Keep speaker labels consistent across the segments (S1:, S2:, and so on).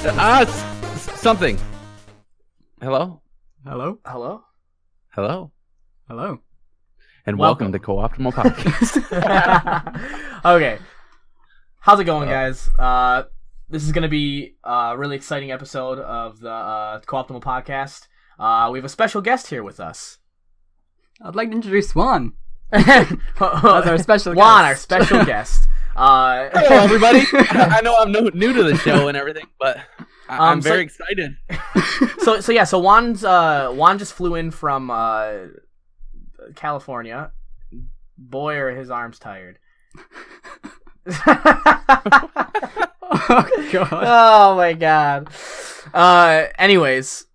S1: Something. Hello?
S2: Hello?
S3: Hello?
S1: Hello?
S2: Hello?
S1: And welcome to Co-Optimal Podcast.
S3: Okay. How's it going, guys? This is going to be a really exciting episode of the Co-Optimal Podcast. We have a special guest here with us.
S2: I'd like to introduce Juan as our special guest.
S3: Juan, our special guest.
S1: Hello, everybody. I know I'm new to the show and everything, but I'm very excited.
S3: So Juan just flew in from California. Boy, are his arms tired.
S2: Oh, God.
S3: Oh, my God. Anyways,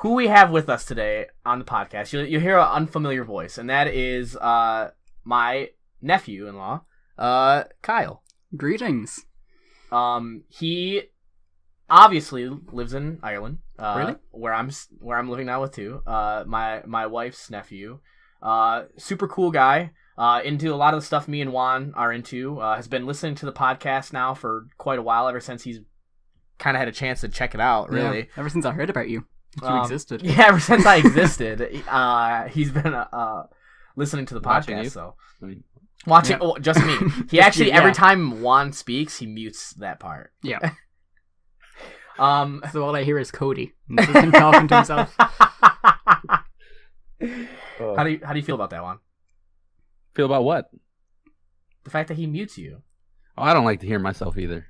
S3: who we have with us today on the podcast, you hear an unfamiliar voice, and that is my nephew-in-law, Kyle.
S2: Greetings.
S3: He obviously lives in Ireland.
S2: Really?
S3: Where I'm living now with too. My wife's nephew. Super cool guy. Into a lot of the stuff me and Juan are into. Has been listening to the podcast now for quite a while, ever since he's kind of had a chance to check it out, really.
S2: Yeah, ever since I heard about you. You existed.
S3: Yeah, ever since I existed. He's been listening to the
S1: Watching
S3: podcast.
S1: you?
S3: So
S1: I mean,
S3: watching,
S2: Yeah.
S3: oh, just me. He actually,
S2: Yeah.
S3: every time Juan speaks, he mutes that part.
S2: Yeah.
S3: Um,
S2: So all I hear is Cody. And this is him talking to himself.
S3: How do you feel about that one?
S1: feel about what?
S3: The fact that he mutes you.
S1: Oh, I don't like to hear myself either.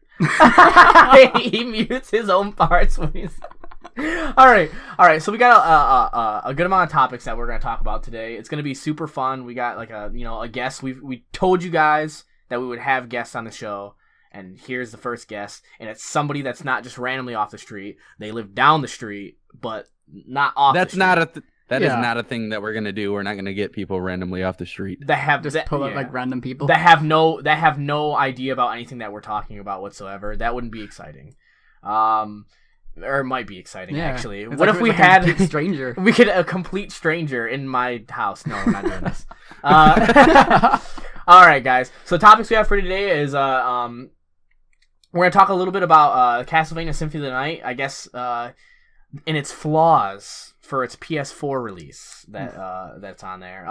S3: He mutes his own parts when he's. All right. So we got a good amount of topics that we're gonna talk about today. It's gonna be super fun. We got like a guest. We told you guys that we would have guests on the show, and here's the first guest, and it's somebody that's not just randomly off the street. They live down the street, but not off.
S1: That's
S3: the
S1: not
S3: street.
S1: That is
S2: Yeah.
S1: not a thing that we're gonna do. We're not gonna get people randomly off the street.
S3: That have
S2: Just pull out like random people.
S3: that have no idea about anything that we're talking about whatsoever. That wouldn't be exciting. Or it might be exciting, actually.
S2: It's
S3: What
S2: like
S3: if we
S2: like
S3: had
S2: a complete stranger?
S3: we could a complete stranger in my house? No, we're not doing this. All right, guys. So topics we have for today is we're gonna talk a little bit about Castlevania Symphony of Night. I guess in its flaws for its PS4 release that's on there.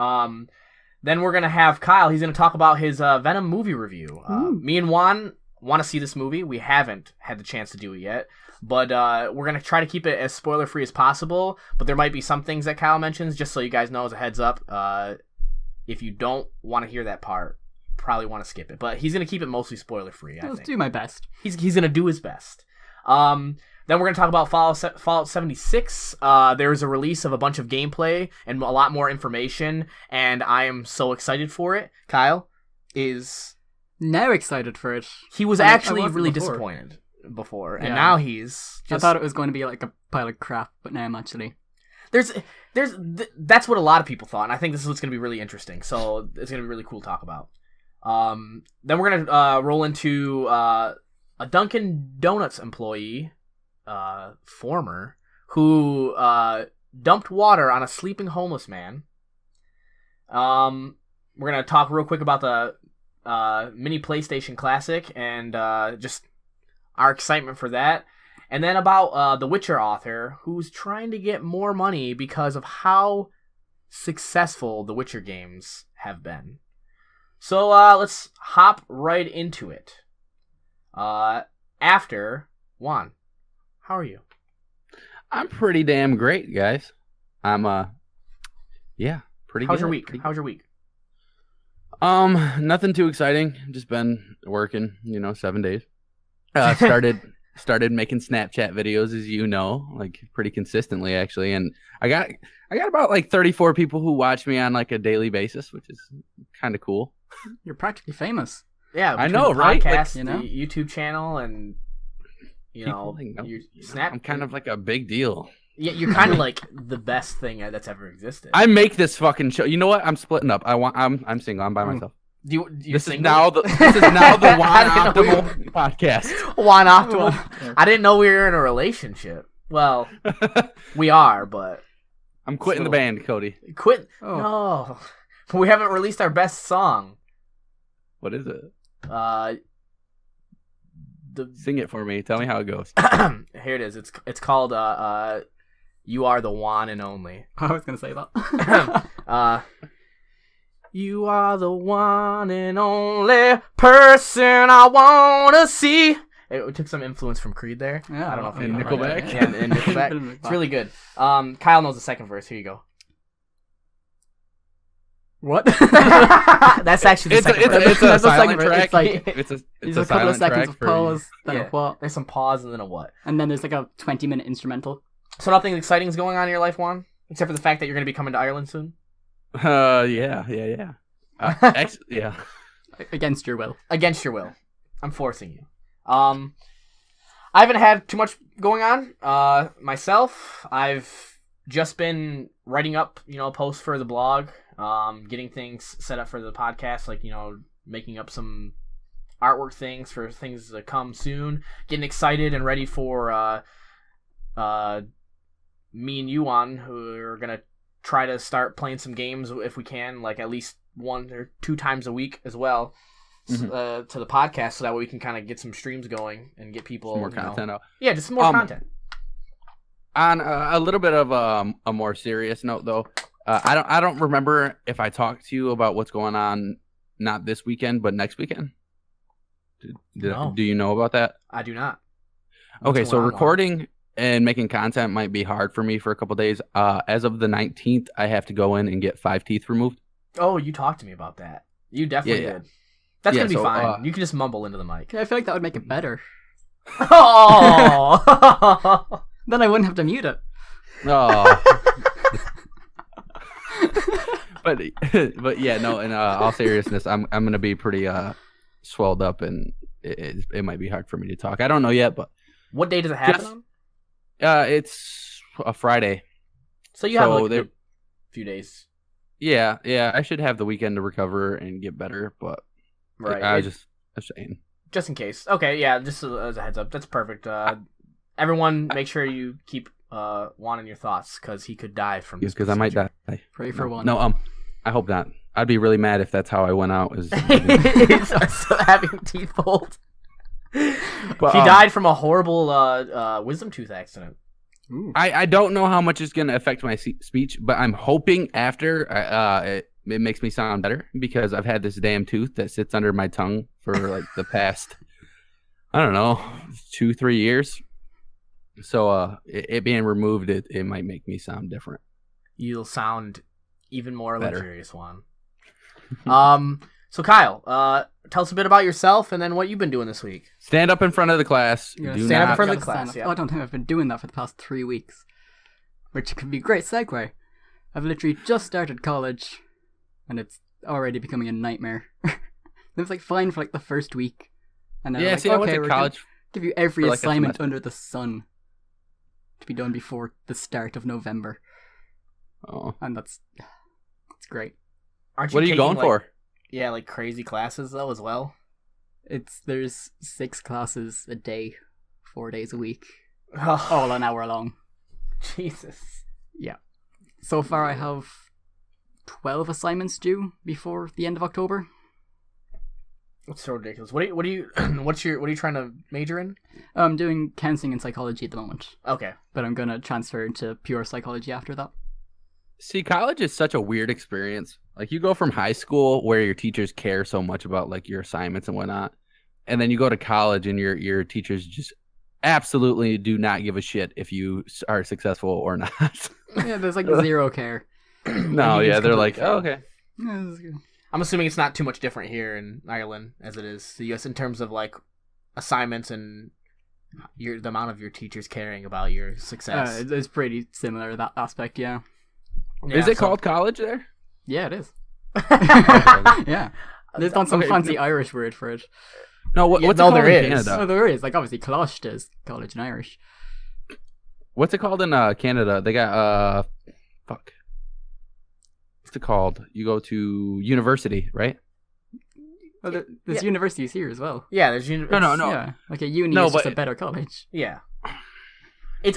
S3: Then we're gonna have Kyle. He's gonna talk about his Venom movie review. Me and Juan want to see this movie. We haven't had the chance to do it yet, but we're gonna try to keep it as spoiler free as possible. But there might be some things that Kyle mentions, just so you guys know as a heads up. If you don't want to hear that part, probably want to skip it. But he's gonna keep it mostly spoiler free. I
S2: I'll
S3: think
S2: do my best.
S3: he's gonna do his best. Then we're gonna talk about Fallout 76. There's a release of a bunch of gameplay and a lot more information, and I am so excited for it. Kyle is.
S2: Now excited for it.
S3: He was
S2: I
S3: actually
S2: wasn't
S3: really
S2: before.
S3: disappointed before, and
S2: Yeah.
S3: now he's
S2: I
S3: just.
S2: thought it was going to be like a pile of crap, but now I'm actually...
S3: That's what a lot of people thought, and I think this is what's gonna be really interesting. So it's gonna be really cool to talk about. Then we're gonna roll into a Dunkin' Donuts employee, former, who dumped water on a sleeping homeless man. We're gonna talk real quick about the mini PlayStation Classic and just our excitement for that. And then about the Witcher author who's trying to get more money because of how successful the Witcher games have been. So let's hop right into it. After Juan, how are you?
S1: I'm pretty damn great, guys. I'm pretty
S3: How's
S1: good.
S3: your week? How's your week?
S1: Nothing too exciting. Just been working, 7 days. Started making Snapchat videos, as you know, like pretty consistently actually, and I got about like 34 people who watch me on like a daily basis, which is kind of cool.
S2: You're practically famous.
S3: Yeah,
S1: I know,
S3: between the
S1: right?
S3: Podcast,
S2: Like,
S3: the YouTube channel, and
S1: People,
S3: your Snap.
S1: I'm kind of like a big deal.
S3: Yeah, you're kind of like the best thing that's ever existed.
S1: I make this fucking show. You know what? I'm splitting up. I'm single. I'm by myself.
S3: This
S1: is now the Juan Optimal podcast.
S3: Juan Optimal. I didn't know we were in a relationship. Well, we are, but
S1: I'm quitting the band, Cody.
S3: quit.
S2: Oh.
S3: No, we haven't released our best song.
S1: What is it? Sing it for me. Tell me how it goes.
S3: Here it is. It's called "You Are the One and Only."
S2: I was gonna say that.
S3: You are the one and only person I wanna see. It took some influence from Creed there.
S2: Yeah,
S3: I don't know if
S1: and
S3: you
S1: Nickelback.
S3: Yeah, and Nickelback. It's really good. Kyle knows the second verse. Here you go.
S2: What?
S3: That's actually the second verse.
S1: It's a
S2: That's the
S1: silent
S2: second verse.
S1: track.
S2: It's like
S1: It's
S2: there's
S1: a
S2: a couple of
S1: silent
S2: seconds
S1: track
S2: of
S1: for-
S2: pause, then
S3: Yeah.
S2: a what,
S3: There's some pause and then a what.
S2: and then there's like a 20-minute instrumental.
S3: So nothing exciting is going on in your life, Juan, except for the fact that you're going to be coming to Ireland soon.
S1: Yeah. Yeah.
S2: Against your will.
S3: Against your will. I'm forcing you. I haven't had too much going on. Myself, I've just been writing up, posts for the blog, getting things set up for the podcast, like, making up some artwork things for things to come soon, getting excited and ready for me and you on, who are going to try to start playing some games if we can, like at least 1 or 2 times a week as well. To the podcast, so that way we can kind of get some streams going and get people
S1: Some more content out.
S3: Yeah, just some more content.
S1: On a little bit of a more serious note, though, I don't remember if I talked to you about what's going on, not this weekend, but next weekend.
S3: No.
S1: Do you know about that?
S3: I do not.
S1: Okay,
S3: What's
S1: so
S3: going on, Juan?
S1: recording and making content might be hard for me for a couple days. As of the 19th, I have to go in and get 5 teeth removed.
S3: Oh, you talked to me about that. You definitely
S1: Yeah.
S3: did. That's gonna be
S1: So,
S3: fine. You can just mumble into the mic.
S2: Okay, I feel like that would make it better.
S3: Oh.
S2: Then I wouldn't have to mute it.
S1: Oh. but yeah, no. In all seriousness, I'm gonna be pretty swelled up, and it might be hard for me to talk. I don't know yet, but
S3: What day does it happen
S1: Just-
S3: on?
S1: it's a Friday.
S3: So you have
S1: so
S3: like
S1: they-
S3: a few days,
S1: Yeah. I should have the weekend to recover and get better, but
S3: right?
S1: I was just saying.
S3: Just in case. Okay, yeah. Just as a heads up, that's perfect. Everyone, make sure you keep Juan in your thoughts, because he could die from this.
S1: Because I might
S3: procedure.
S1: die.
S2: Pray for one.
S1: No, I hope not. I'd be really mad if that's how I went out. Is
S3: So having teeth pulled.
S1: But,
S3: He died from a horrible wisdom tooth accident.
S2: Ooh.
S1: I don't know how much is going to affect my speech, but I'm hoping after it makes me sound better, because I've had this damn tooth that sits under my tongue for like the past, I don't know, 2-3 years. So it being removed, it might make me sound different.
S3: You'll sound even more
S1: Better.
S3: luxurious, Juan. So Kyle, tell us a bit about yourself and then what you've been doing this week.
S1: Stand up in front of the class.
S2: Yeah,
S1: Do
S3: stand up
S1: not.
S3: in front of the
S2: Gotta stand
S3: class,
S2: up.
S3: yeah.
S2: Oh, I don't think I've been doing that for the past 3 weeks. Which could be a great segue. I've literally just started college, and it's already becoming a nightmare. It was like fine for like the first week. And then
S1: Yeah,
S2: like,
S1: see, I went
S2: okay,
S1: to
S2: we're gonna
S1: college.
S2: give you every
S1: for like a
S2: assignment
S1: semester.
S2: under the sun to be done before the start of November.
S1: Oh.
S2: And that's great.
S3: Aren't
S1: What are you
S3: taking,
S1: going
S3: like-
S1: for?
S3: Yeah, like crazy classes though as well.
S2: There's 6 classes a day, 4 days a week,
S3: Oh,
S2: all an hour long.
S3: Jesus.
S2: So far I have 12 assignments due before the end of October.
S3: It's so ridiculous. What are you what are you trying to major in?
S2: I'm doing counseling and psychology at the moment,
S3: Okay.
S2: but I'm going to transfer into pure psychology after that.
S1: See, college is such a weird experience. Like, you go from high school where your teachers care so much about like your assignments and whatnot, and then you go to college and your teachers just absolutely do not give a shit if you are successful or not.
S2: Yeah, there's like zero care.
S1: No,
S3: You
S1: yeah,
S3: just
S1: they're
S3: completely
S1: like,
S3: fail.
S1: oh, okay.
S2: Yeah, this is good.
S3: I'm assuming it's not too much different here in Ireland as it is the US in terms of like assignments and the amount of your teachers caring about your success.
S2: It's pretty similar, that aspect, yeah.
S1: Is it called college there?
S2: Yeah, it is.
S3: called?
S2: Yeah. There's not some
S1: Okay,
S2: fancy Irish word for it.
S1: No,
S3: Yeah,
S1: what's
S3: no,
S1: it called
S3: there
S1: in
S3: is.
S1: Canada?
S2: Oh, there is. Like, obviously, Closh is college in Irish.
S1: What's it called in Canada? They got fuck. What's it called? You go to university, right?
S2: Well, there's universities here as well.
S3: Yeah, there's
S1: No.
S2: Yeah. Like, a uni
S1: No,
S2: is just
S1: but-
S2: a better college.
S3: Yeah.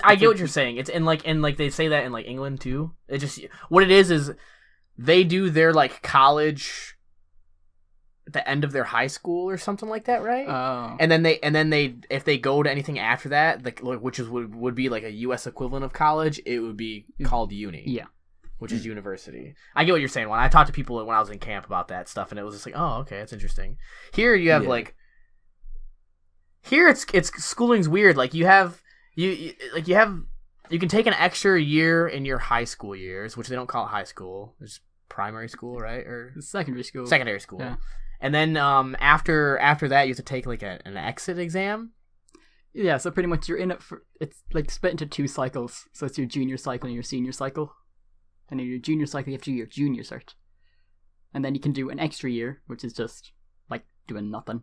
S3: I get what you're saying. It's in like they say that in like England too. It just what it is they do their like college the end of their high school or something like that, right?
S2: Oh.
S3: And then they if they go to anything after that, like which is would be like a U.S. equivalent of college, it would be called uni.
S2: Yeah.
S3: Which is university. I get what you're saying. When I talked to people when I was in camp about that stuff, and it was just like, oh, okay, that's interesting. Here you have here it's schooling's weird. Like you can take an extra year in your high school years, which they don't call it high school. It's primary school, right? Or
S2: Secondary school.
S3: Secondary school.
S2: Yeah.
S3: And then after that, you have to take like an exit exam.
S2: Yeah, so pretty much you're in it for, it's like split into 2 cycles. So it's your junior cycle and your senior cycle. And in your junior cycle, you have to do your junior cert. And then you can do an extra year, which is just like doing nothing.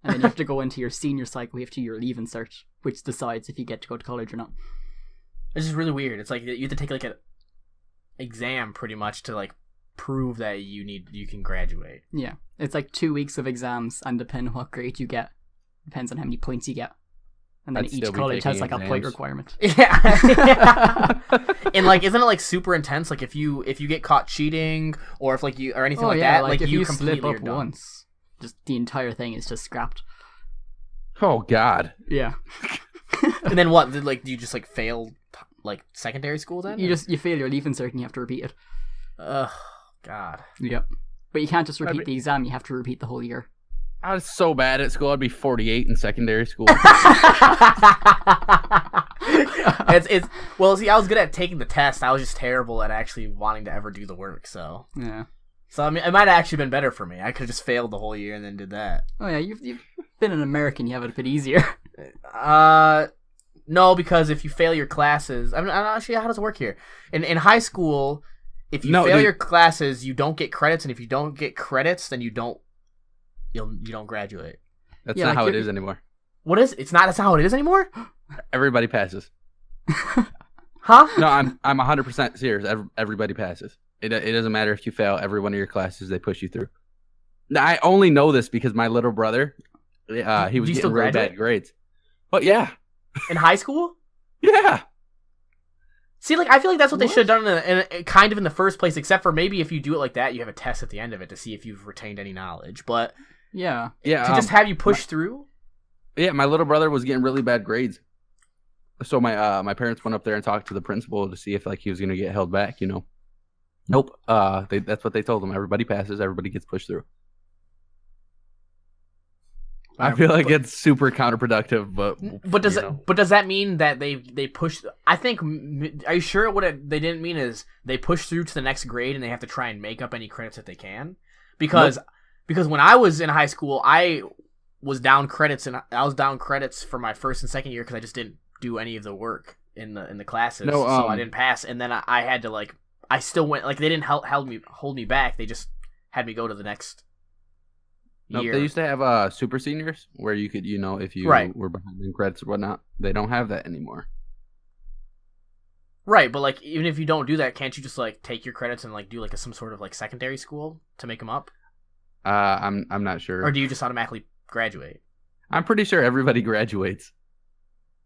S2: And then you have to go into your senior cycle, you have to do your leaving cert, which decides if you get to go to college or not.
S3: It's just really weird. It's like you have to take like an exam pretty much to like prove that you can graduate.
S2: Yeah, it's like 2 weeks of exams, and depending on what grade you get, depends on how many points you get. And then each college has like a point requirement.
S3: Yeah. And like, isn't it like super intense? Like if you get caught cheating or if like you or anything like that, like
S2: if you
S3: completely
S2: slip up
S3: are done.
S2: once, just the entire thing is just scrapped.
S1: Oh God.
S2: Yeah.
S3: And then what? Like, do you just like fail like secondary school then?
S2: You fail your leaving cert and you have to repeat it.
S3: Ugh, God.
S2: Yep. But you can't just repeat the exam. You have to repeat the whole year.
S1: I was so bad at school. I'd be 48 in secondary school.
S3: it's well, see, I was good at taking the test. I was just terrible at actually wanting to ever do the work. So
S2: yeah.
S3: So I mean, it might have actually been better for me. I could have just failed the whole year and then did that.
S2: Oh yeah, you've been an American. You have it a bit easier.
S3: No, because if you fail your classes, I'm not sure how does it work here. In high school, if you fail your classes, you don't get credits, and if you don't get credits, then you don't graduate.
S1: That's not how it is anymore.
S3: What is? It's not. That's not how it is anymore.
S1: Everybody passes.
S3: Huh?
S1: No, I'm 100% serious. Everybody passes. It doesn't matter if you fail. Every one of your classes, they push you through. Now, I only know this because my little brother, he was getting really bad grades. But yeah.
S3: In high school?
S1: Yeah.
S3: See, like I feel like that's what they should have done in kind of in the first place. Except for maybe if you do it like that, you have a test at the end of it to see if you've retained any knowledge. But
S2: yeah,
S3: to just have you push through.
S1: Yeah, my little brother was getting really bad grades, so my parents went up there and talked to the principal to see if like he was going to get held back. You know, nope. That's what they told him. Everybody passes. Everybody gets pushed through. I feel like it's super counterproductive, but
S3: does that mean that they push? I think. Are you sure what they didn't mean is they push through to the next grade and they have to try and make up any credits that they can? Because when I was in high school, I was down credits for my first and second year because I just didn't do any of the work in the classes, so I didn't pass. And then I had to like I still went like they didn't hold me back. They just had me go to the next.
S1: No, they used to have super seniors where you could, if you were behind in credits or whatnot. They don't have that anymore.
S3: Right, but like even if you don't do that, can't you just like take your credits and like do like some sort of like secondary school to make them up?
S1: I'm not sure.
S3: Or do you just automatically graduate?
S1: I'm pretty sure everybody graduates.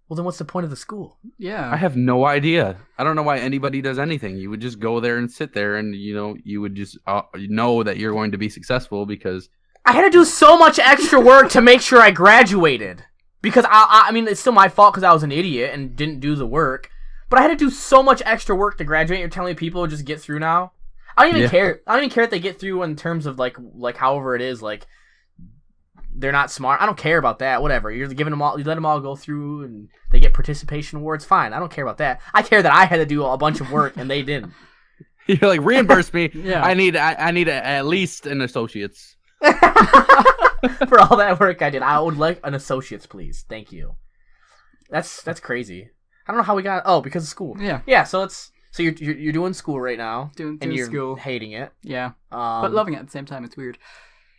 S3: Well, then what's the point of the school?
S2: Yeah.
S1: I have no idea. I don't know why anybody does anything. You would just go there and sit there and you would just know that you're going to be successful because
S3: I had to do so much extra work to make sure I graduated. Because, I mean, it's still my fault because I was an idiot and didn't do the work. But I had to do so much extra work to graduate. You're telling me people just get through now? I don't even care. I don't even care if they get through in terms of, like however it is. Like, they're not smart. I don't care about that. Whatever. You're giving them all, you let them all go through and they get participation awards. Fine. I don't care about that. I care that I had to do a bunch of work and they didn't.
S1: You're like, reimburse me.
S2: Yeah.
S1: I need at least an associate's.
S3: For all that work I did. I would like an associate's, please. Thank you. That's crazy. I don't know how we got. Oh, because of school.
S2: Yeah.
S3: Yeah. So you're doing school right now.
S2: Doing
S3: and you're
S2: school.
S3: hating it.
S2: Yeah. But loving it at the same time. It's weird.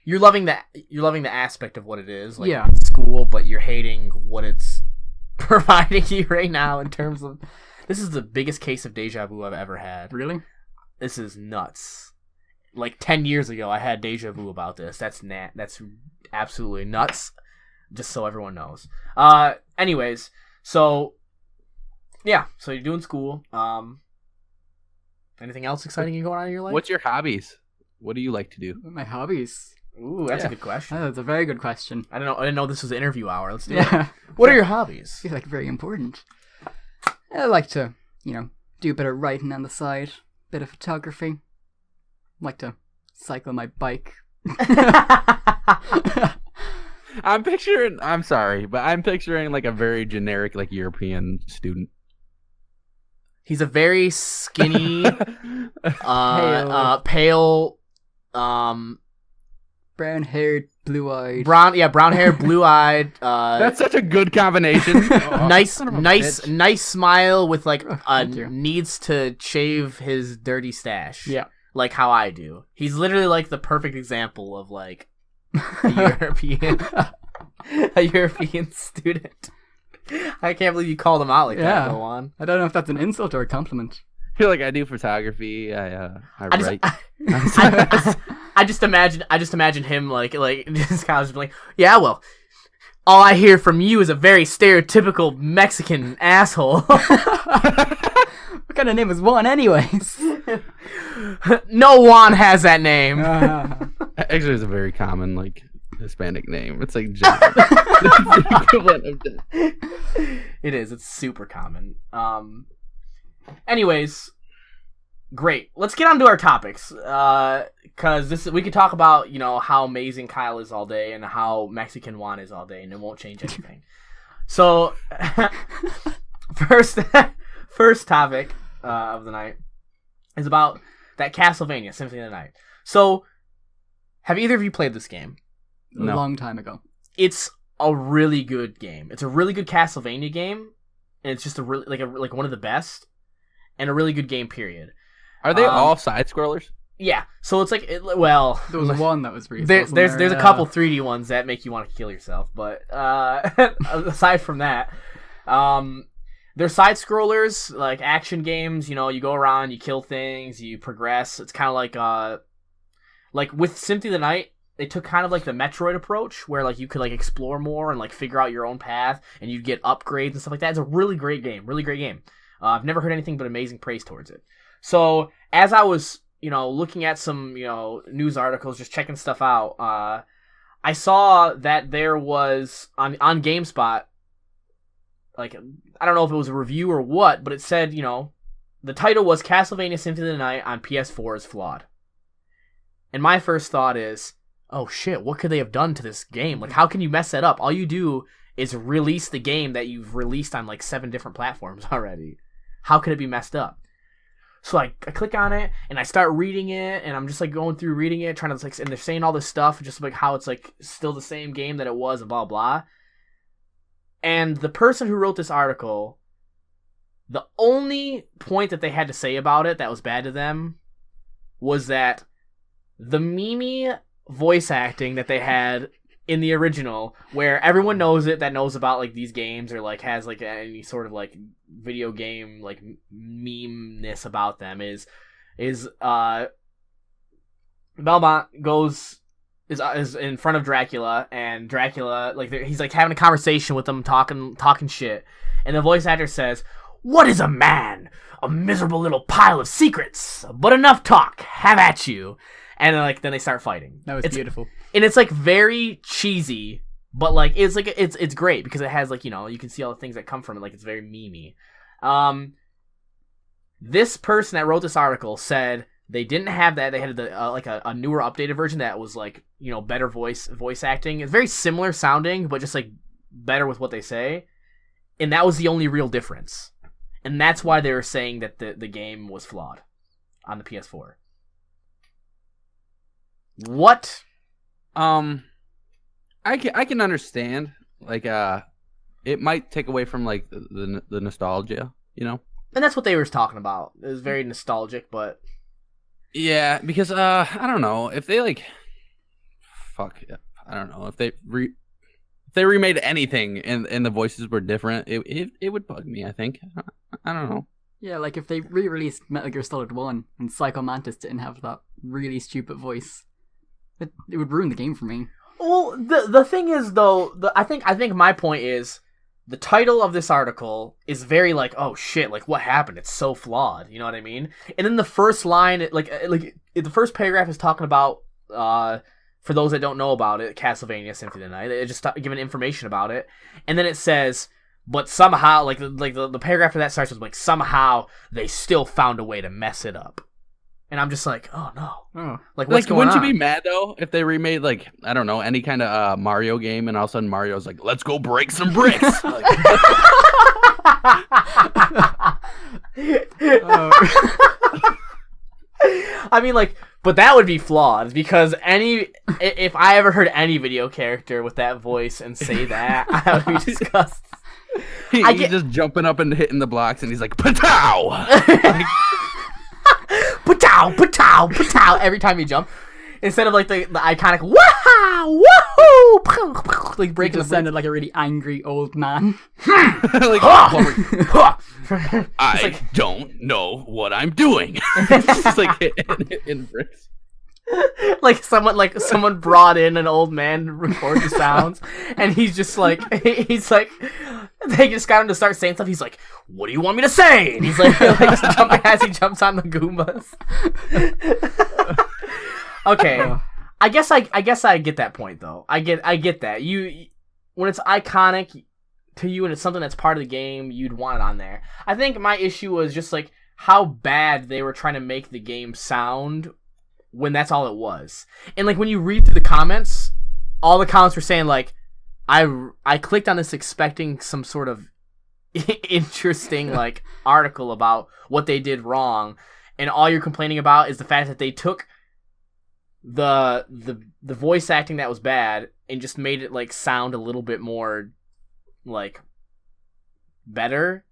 S3: You're loving the aspect of what it is. Like
S2: yeah.
S3: School, but you're hating what it's providing you right now in terms of. This is the biggest case of deja vu I've ever had.
S2: Really?
S3: This is nuts. Like 10 years ago, I had deja vu about this. That's absolutely nuts. Just so everyone knows. Anyways, so yeah, so you're doing school. Anything else exciting going on in your life?
S1: What's your hobbies? What do you like to do?
S2: My hobbies.
S3: Ooh, that's a
S1: Yeah.
S3: good question.
S2: Oh, that's a very good question.
S3: I didn't know this was an interview hour. Let's do it.
S2: Yeah.
S3: What are your hobbies?
S2: I feel like very important. I like to, do a bit of writing on the side, bit of photography. Like to cycle my bike.
S1: I'm sorry, but I'm picturing like a very generic like European student.
S3: He's a very skinny, pale,
S2: Brown-haired, blue-eyed.
S3: brown hair, blue eyed.
S1: That's such a good combination. Oh,
S3: nice
S1: son of a bitch.
S3: nice smile with like
S2: thank you.
S3: needs to shave his dirty stash.
S2: Yeah.
S3: Like how I do. He's literally like the perfect example of like a European student. I can't believe you called him out like
S2: Yeah.
S3: that. Go on.
S2: I don't know if that's an insult or a compliment.
S1: I feel like I do photography. I write.
S3: I just imagine him like this guy's like, yeah, well, all I hear from you is a very stereotypical Mexican asshole.
S2: What kind of name is Juan anyways?
S3: No one has that name.
S1: Actually, it's a very common like Hispanic name. It's like John. It's the equivalent of John.
S3: It is. It's super common. Anyways, great. Let's get on to our topics. Because we could talk about how amazing Kyle is all day and how Mexican Juan is all day, and it won't change anything. So, first topic of the night is about that Castlevania Symphony of the Night. So, have either of you played this game?
S2: A
S1: No.
S2: long time ago.
S3: It's a really good game. It's a really good Castlevania game, and it's just a really like one of the best, and a really good game. Period.
S1: Are they all side scrollers?
S3: Yeah. So it's like
S2: There was one that was really.
S3: there's a couple 3D ones that make you want to kill yourself, but aside from that, they're side scrollers like action games. You go around, you kill things, you progress. It's kind of like with Symphony of the Night. They took kind of like the Metroid approach where like you could like explore more and like figure out your own path and you'd get upgrades and stuff like that. It's a really great game. I've never heard anything but amazing praise towards it. So as I was, looking at some, news articles, just checking stuff out, I saw that there was on GameSpot, like, I don't know if it was a review or what, but it said, the title was Castlevania Symphony of the Night on PS4 is flawed. And my first thought is, oh shit, what could they have done to this game? Like, how can you mess that up? All you do is release the game that you've released on like 7 different platforms already. How could it be messed up? So I click on it and I start reading it, and I'm just like going through reading it, trying to like, and they're saying all this stuff, just like how it's like still the same game that it was, and blah blah. And the person who wrote this article, the only point that they had to say about it that was bad to them was that the Mimi voice acting that they had in the original, where everyone knows it, that knows about like these games or like has like any sort of like video game like meme-ness about them, is Belmont is in front of Dracula, and Dracula like he's like having a conversation with them, talking shit, and the voice actor says, "What is a man? A miserable little pile of secrets. But enough talk. Have at you." And then they start fighting.
S2: That was beautiful.
S3: And it's like very cheesy, but like it's great because it has like, you can see all the things that come from it. Like, it's very memey. This person that wrote this article said they didn't have that. They had like a newer, updated version that was like, better voice acting. It's very similar sounding, but just like better with what they say. And that was the only real difference. And that's why they were saying that the game was flawed on the PS4. What?
S1: I can understand. Like, it might take away from like the nostalgia,
S3: And that's what they were talking about. It was very nostalgic, but
S1: yeah, because I don't know if they like, I don't know if they remade anything and the voices were different, it would bug me. I think I don't know.
S2: Yeah, like if they re-released Metal Gear Solid 1 and Psycho Mantis didn't have that really stupid voice, it would ruin the game for me.
S3: Well, the thing is though, I think my point is the title of this article is very like, oh shit, like what happened? It's so flawed, you know what I mean? And then the first line, like the first paragraph is talking about for those that don't know about it, Castlevania Symphony of Night. They just giving information about it, and then it says, but somehow, like the paragraph after that starts with like, somehow they still found a way to mess it up. And I'm just like, oh no.
S2: Oh.
S3: Like, what's going
S1: wouldn't
S3: on?
S1: you be mad though if they remade like, I don't know, any kind of Mario game, and all of a sudden Mario's like, let's go break some bricks. Like,
S3: I mean, like, but that would be flawed, because if I ever heard any video character with that voice and say that, I would be disgusted.
S1: he's just jumping up and hitting the blocks, and he's like, "Patow!"
S3: Patow, patow, patow, every time you jump. Instead of like the iconic wow, woohoo, like breaking the
S2: sounded like a really angry old man.
S1: Like, I don't know what I'm doing. It's just like hitting bricks.
S3: Like someone brought in an old man to record the sounds, and he's just like they just got him to start saying stuff. He's like, "What do you want me to say?" And he's like jumping as he jumps on the Goombas. Okay, I guess I get that point though. I get that when it's iconic to you and it's something that's part of the game, you'd want it on there. I think my issue was just like how bad they were trying to make the game sound when that's all it was. And like when you read through the comments, all the comments were saying like, I clicked on this expecting some sort of interesting like article about what they did wrong, and all you're complaining about is the fact that they took the voice acting that was bad and just made it like sound a little bit more like better,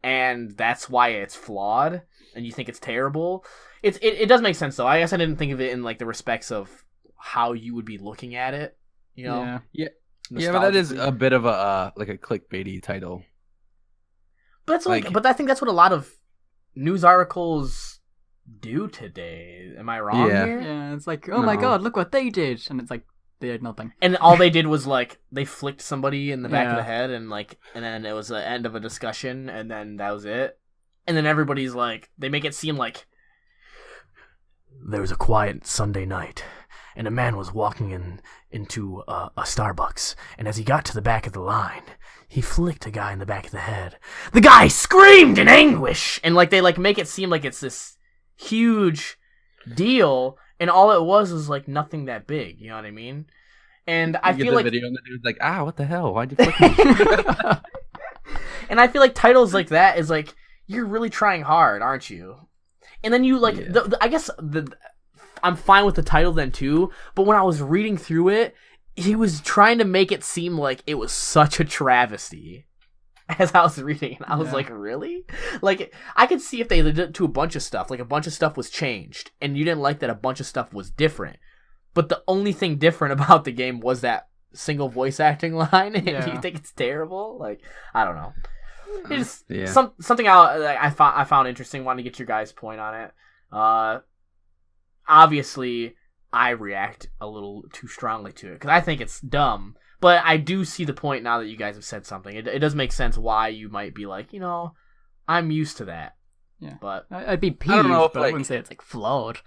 S3: and that's why it's flawed and you think it's terrible. It does make sense though. I guess I didn't think of it in like the respects of how you would be looking at it, you know?
S1: Yeah, but that is a bit of a like a clickbaity title.
S3: But that's but I think that's what a lot of news articles do today. Am I wrong here?
S2: Yeah, it's like, oh my god, look what they did, and it's like they did nothing.
S3: And all they did was like they flicked somebody in the back of the head, and then it was the end of a discussion, and then that was it. And then everybody's like, they make it seem like there was a quiet Sunday night, and a man was walking into a Starbucks, and as he got to the back of the line, he flicked a guy in the back of the head. The guy screamed in anguish, and like they like make it seem like it's this huge deal, and all it was like nothing that big. You know what I mean? And I feel like
S1: video and the dude's like, what the hell? Why'd you flick me?
S3: And I feel like titles like that is like, you're really trying hard, aren't you? And then you like, I guess I'm fine with the title then too, but when I was reading through it, he was trying to make it seem like it was such a travesty as I was reading, and I was like, really? Like, I could see if they did it to a bunch of stuff, like a bunch of stuff was changed, and you didn't like that a bunch of stuff was different, but the only thing different about the game was that single voice acting line, and you think it's terrible? Like, I don't know. It's just something I found interesting. Wanted to get your guys' point on it. Obviously, I react a little too strongly to it because I think it's dumb. But I do see the point now that you guys have said something. It does make sense why you might be like, I'm used to that.
S2: Yeah,
S3: but
S2: I'd be peeved,
S1: I don't know if,
S2: but I wouldn't say it's like flawed.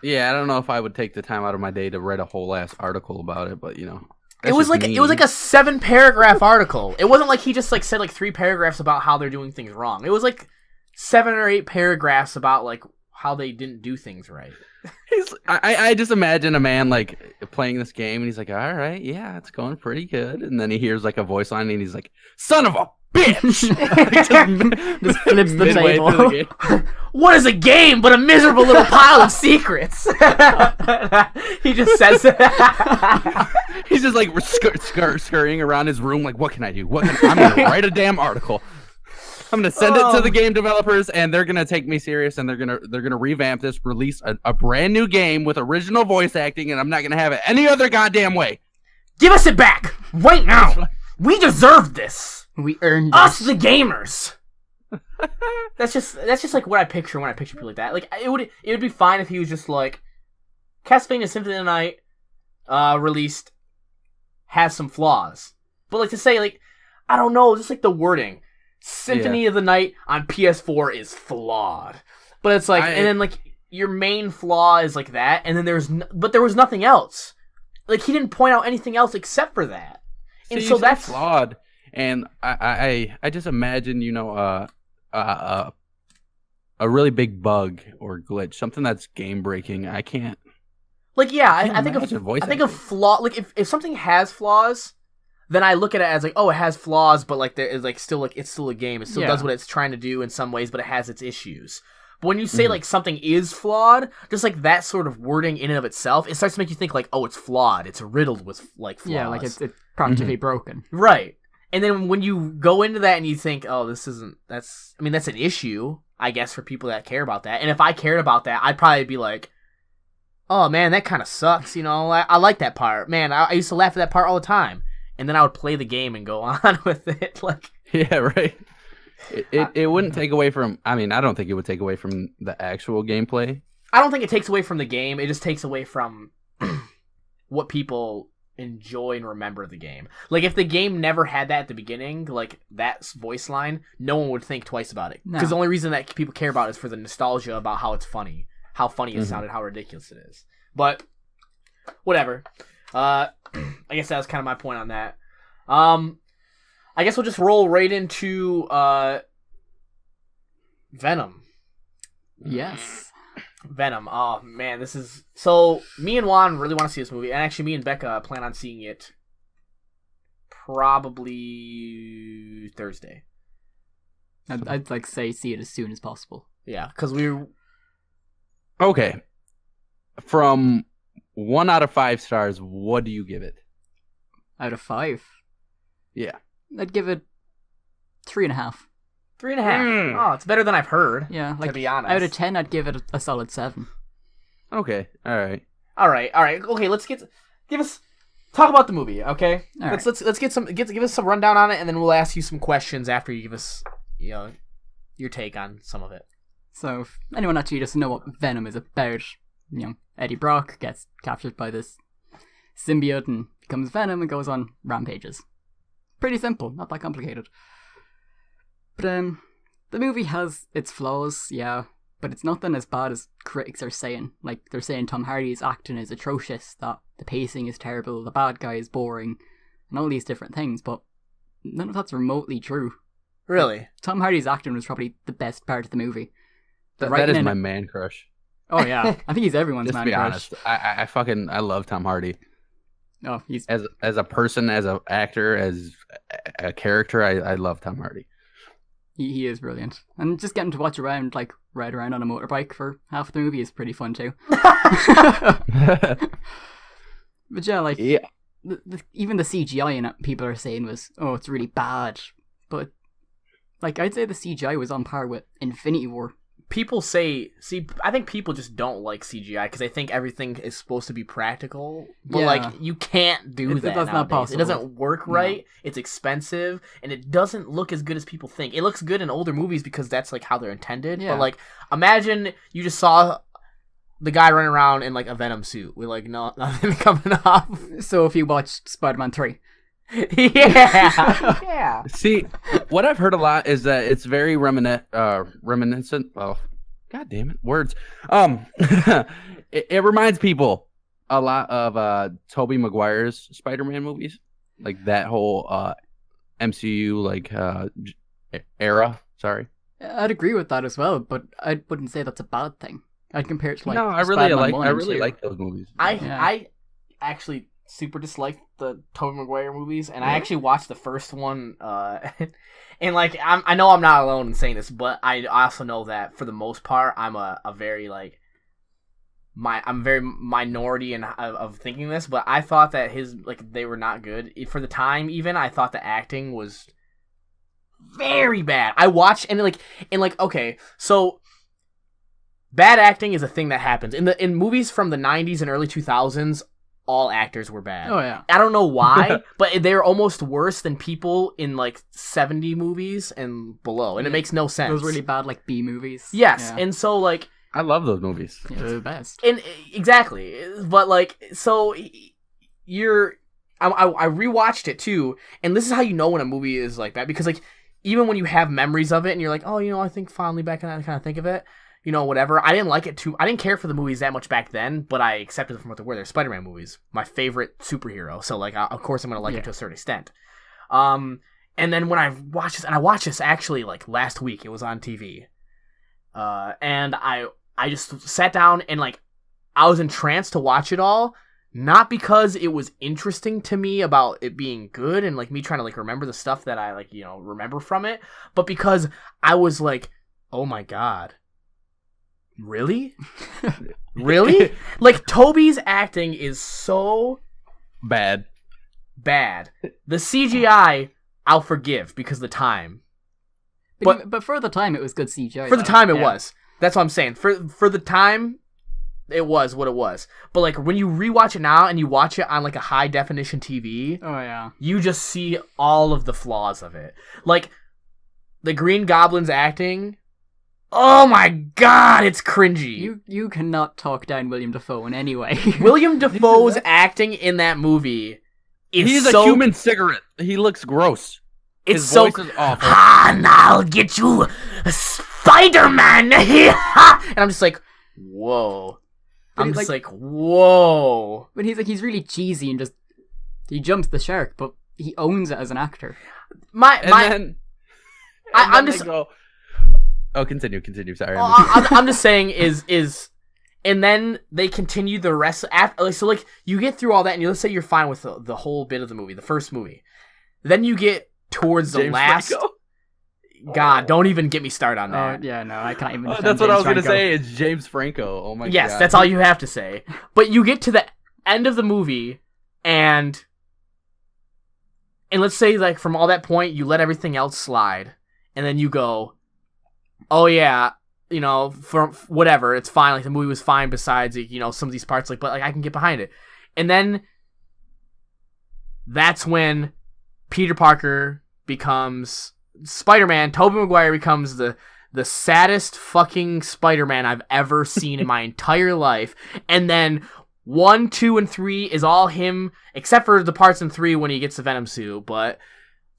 S1: Yeah, I don't know if I would take the time out of my day to write a whole ass article about it, but
S3: it was like a 7-paragraph article. It wasn't like he just like said like 3 paragraphs about how they're doing things wrong. It was like 7 or 8 paragraphs about like how they didn't do things right.
S1: I just imagine a man like playing this game and he's like, all right, yeah, it's going pretty good, and then he hears like a voice line and he's like, son of a bitch.
S2: Just flips the table.
S3: What is a game but a miserable little pile of secrets? He just says that.
S1: He's just like scurrying around his room like, what can I do? I'm gonna write a damn article. I'm gonna send it to the game developers, and they're gonna take me serious, and they're gonna revamp this, release a brand new game with original voice acting, and I'm not gonna have it any other goddamn way.
S3: Give us it back right now. We deserve this.
S2: We earned
S3: us, the gamers. That's just like what I picture when I picture people like that. Like it would be fine if he was just like, Castlevania Symphony of Night released has some flaws, but like to say like, I don't know, just like the wording. Symphony of the Night on PS4 is flawed, but it's like, and then like your main flaw is like that, and then there was nothing else. like he didn't point out anything else except for that. And
S1: See,
S3: so
S1: you said
S3: that's
S1: flawed. And I just imagine, you know, a really big bug or glitch, something that's game breaking. I can't.
S3: like, yeah,
S1: I can't
S3: I think
S1: imagine voice
S3: I think a
S1: acting.
S3: flaw, like if something has flaws, then I look at it as like, oh, it has flaws, but like there is like still like it's still a game. It still does what it's trying to do in some ways, but it has its issues. But when you say like something is flawed, just like that sort of wording in and of itself, it starts to make you think like, oh, it's flawed. It's riddled with like flaws.
S2: Yeah, like it's practically broken.
S3: right. And then when you go into that and you think, oh, that's an issue, I guess, for people that care about that. And if I cared about that, I'd probably be like, oh man, that kind of sucks. You know, I like that part. Man, I used to laugh at that part all the time. And then I would play the game and go on with it. Like,
S1: Yeah, right. It wouldn't take away from. I mean, I don't think it would take away from the actual gameplay.
S3: I don't think it takes away from the game. It just takes away from what people enjoy and remember the game. Like, if the game never had that at the beginning, like that voice line, no one would think twice about it. Because the only reason that people care about it is for the nostalgia about how it's funny, how funny it sounded, how ridiculous it is. But whatever. I guess that was kind of my point on that. I guess we'll just roll right into Venom.
S2: Yes.
S3: Venom. Oh man, this is so. Me and Juan really want to see this movie, and actually, me and Becca plan on seeing it probably Thursday.
S2: I'd like say see it as soon as possible.
S3: Yeah, because we.
S1: Okay. From 1 out of 5 stars, what do you give it?
S2: Out of 5,
S1: Yeah.
S2: I'd give it 3.5.
S3: 3.5. Oh, it's better than I've heard.
S2: Yeah, like
S3: to be honest.
S2: out of 10, I'd give it a solid 7.
S1: Okay. All right.
S3: All right. Okay, let's talk about the movie. Okay,
S2: All right.
S3: let's give us some rundown on it, and then we'll ask you some questions after you give us your take on some of it.
S2: So, if anyone actually doesn't know what Venom is about, Eddie Brock gets captured by this symbiote and becomes Venom and goes on rampages. Pretty simple, not that complicated. But the movie has its flaws, yeah, but it's nothing as bad as critics are saying. Like, they're saying Tom Hardy's acting is atrocious, that the pacing is terrible, the bad guy is boring, and all these different things, but none of that's remotely true.
S3: Really?
S2: Tom Hardy's acting was probably the best part of the movie.
S1: That is my man crush.
S2: Oh yeah, I think he's everyone's
S1: Just
S2: man
S1: to be
S2: crush.
S1: honest, I love Tom Hardy
S2: Oh, he's
S1: as a person, as an actor, as a character. I love Tom Hardy.
S2: he is brilliant, and just getting to watch around, like ride around on a motorbike for half the movie is pretty fun too. But yeah, like
S1: Yeah.
S2: even the CGI in it, people are saying was, oh, it's really bad, but like I'd say the CGI was on par with Infinity War.
S3: People I think people just don't like CGI because they think everything is supposed to be practical. But,
S2: Yeah.
S3: like, you can't do that
S2: That's not
S3: nowadays.
S2: possible.
S3: It doesn't work right. It's expensive, and it doesn't look as good as people think. It looks good in older movies because that's, like, how they're intended.
S2: Yeah.
S3: But, like, imagine you just saw the guy running around in, like, a Venom suit with, like, nothing coming off.
S2: So if you watched Spider-Man 3,
S3: Yeah. Yeah.
S1: See, what I've heard a lot is that it's very reminiscent. Oh, god damn it, words. It reminds people a lot of Tobey Maguire's Spider-Man movies, like that whole MCU like era. Sorry.
S2: I'd agree with that as well, but I wouldn't say that's a bad thing. I'd compare it to like
S1: No, I
S2: Spider-Man
S1: really
S2: 1 and 2.
S1: like those movies.
S3: I actually super disliked the Tobey Maguire movies, and I actually watched the first one, and like I know I'm not alone in saying this, but I also know that for the most part I'm a very like I'm very minority of thinking this, but I thought that they were not good for the time. Even I thought the acting was very bad. I watched and okay, so bad acting is a thing that happens in movies from the 90s and early 2000s. All actors were bad.
S2: Oh yeah.
S3: I don't know why, but they're almost worse than people in like 70 movies and below, and it makes no sense.
S2: Those really bad like B movies.
S3: Yes,
S2: Yeah.
S3: and so like
S1: I love those movies.
S2: Yeah, they're the best.
S3: and exactly, but like so I rewatched it too, and this is how you know when a movie is like that, because like even when you have memories of it and you're like, oh, I think fondly back and I kind of think of it, whatever. I didn't like it too. I didn't care for the movies that much back then, but I accepted them for what they were. They're Spider-Man movies, my favorite superhero. So like, of course, I'm gonna like it to a certain extent. And then when I watched this, and I watched this actually like last week, it was on TV. And I just sat down and like I was entranced to watch it all, not because it was interesting to me about it being good and like me trying to like remember the stuff that I like, remember from it, but because I was like, oh my god. Really? Really? Like Toby's acting is so
S1: bad.
S3: The CGI I'll forgive because of the time.
S2: But for the time, it was good CGI.
S3: For the time, it was. That's what I'm saying. For the time, it was what it was. But like when you rewatch it now and you watch it on like a high definition TV,
S2: oh yeah,
S3: you just see all of the flaws of it. Like the Green Goblin's acting. Oh my god, it's cringy.
S2: You cannot talk down William Dafoe in any way.
S3: William Dafoe's acting in that movie is
S1: He's a human cigarette. He looks gross.
S3: It's
S1: His
S3: so
S1: voice is awful.
S3: and I'll get you, Spider-Man. And I'm just like, whoa. I'm just like, whoa.
S2: But he's really cheesy and just he jumps the shark, but he owns it as an actor.
S3: I'm just.
S1: Oh, continue. Sorry.
S3: I'm just saying is, and then they continue the rest after. So like you get through all that, and let's say you're fine with the whole bit of the movie, the first movie. Then you get towards the last. Franco? God, don't even get me started on that.
S2: Yeah, no, I can't even.
S1: That's what I was gonna say. It's James Franco. Oh my god.
S3: Yes, that's all you have to say. But you get to the end of the movie, and let's say like from all that point, you let everything else slide, and then you go, oh yeah, for whatever, it's fine. Like the movie was fine. Besides, some of these parts, like, but like I can get behind it. And then that's when Peter Parker becomes Spider-Man. Tobey Maguire becomes the saddest fucking Spider-Man I've ever seen in my entire life. And then 1, 2, and 3 is all him, except for the parts in 3 when he gets the Venom suit. But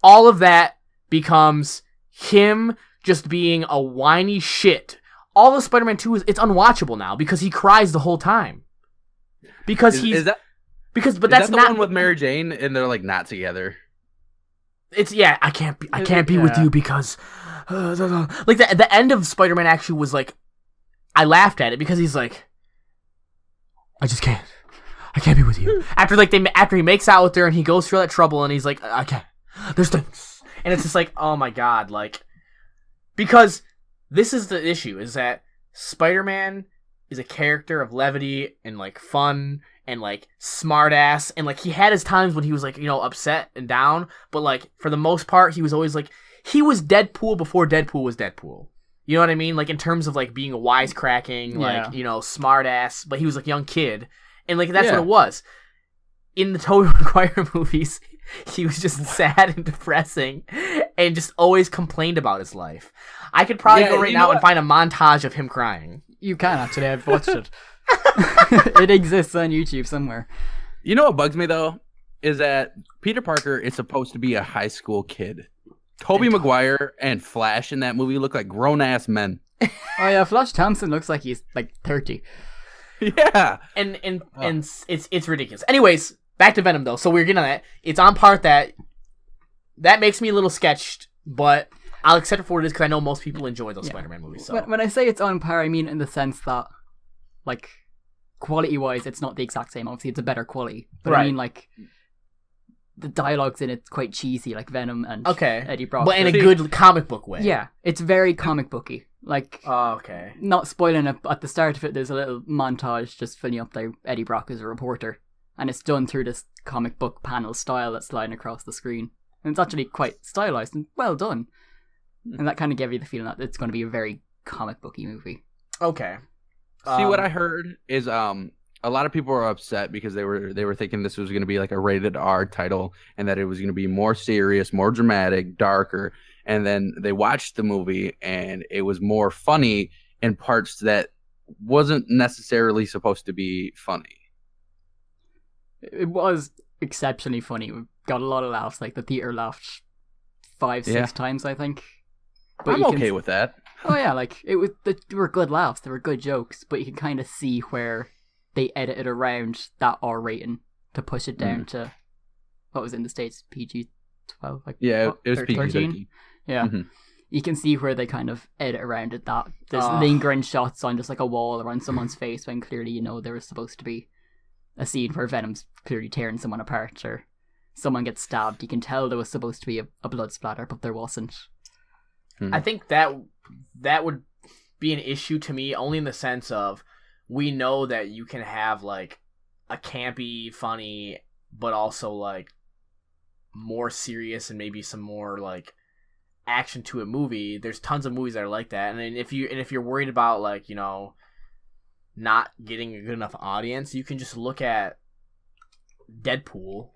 S3: all of that becomes him just being a whiny shit. All of Spider-Man 2 it's unwatchable now because he cries the whole time. Because
S1: is that
S3: that's
S1: the
S3: not
S1: one with Mary Jane and they're like not together.
S3: It's I can't be with you because like the end of Spider-Man actually was like I laughed at it because he's like I can't be with you. After he makes out with her and he goes through all that trouble and he's like I can't. There's things. And it's just like, oh my god, like because this is the issue, is that Spider-Man is a character of levity and, like, fun and, like, smart-ass. And, like, he had his times when he was, like, upset and down. But, like, for the most part, he was always, like... He was Deadpool before Deadpool was Deadpool. You know what I mean? Like, in terms of, like, being a wisecracking, like, smart-ass. But he was, like, a young kid. And, like, that's what it was. In the Tobey Maguire movies... He was just sad and depressing and just always complained about his life. I could probably go right now and find a montage of him crying.
S2: You can, actually. I've watched it. It exists on YouTube somewhere.
S1: You know what bugs me, though? Is that Peter Parker is supposed to be a high school kid. Tobey Maguire and Flash in that movie look like grown-ass men.
S2: Oh, yeah. Flash Thompson looks like he's, like, 30.
S1: Yeah.
S3: And it's ridiculous. Anyways... Back to Venom, though. So we're getting on that. It's on part that makes me a little sketched, but I'll accept it for what it is because I know most people enjoy those Spider-Man movies. So.
S2: When I say it's on par, I mean in the sense that, like, quality-wise, it's not the exact same. Obviously, it's a better quality. But I mean, like, the dialogue's in it's quite cheesy, like Venom and Eddie Brock.
S3: But in a good comic book way.
S2: Yeah, it's very comic booky. Like, not spoiling it, at the start of it, there's a little montage just filling up there Eddie Brock as a reporter. And it's done through this comic book panel style that's sliding across the screen. And it's actually quite stylized and well done. And that kind of gave you the feeling that it's going to be a very comic booky movie.
S3: Okay.
S1: See, what I heard is a lot of people were upset because they were thinking this was going to be like a rated R title and that it was going to be more serious, more dramatic, darker. And then they watched the movie and it was more funny in parts that wasn't necessarily supposed to be funny.
S2: It was exceptionally funny. We got a lot of laughs. Like the theater laughed 5-6 times, I think.
S1: But I'm okay with that.
S2: Oh yeah, like they were good laughs, they were good jokes, but you can kind of see where they edited around that R rating to push it down to what was in the States, PG-12, like
S1: Yeah, it was
S2: 13?
S1: PG-13.
S2: Yeah.
S1: Mm-hmm.
S2: You can see where they kind of edit around it, that there's lingering shots on just like a wall or on someone's face when clearly there was supposed to be a scene where Venom's clearly tearing someone apart or someone gets stabbed. You can tell there was supposed to be a blood splatter, but there wasn't.
S3: I think that would be an issue to me only in the sense of we know that you can have like a campy, funny, but also like more serious and maybe some more like action to a movie. There's tons of movies that are like that, and if you're worried about like not getting a good enough audience, you can just look at Deadpool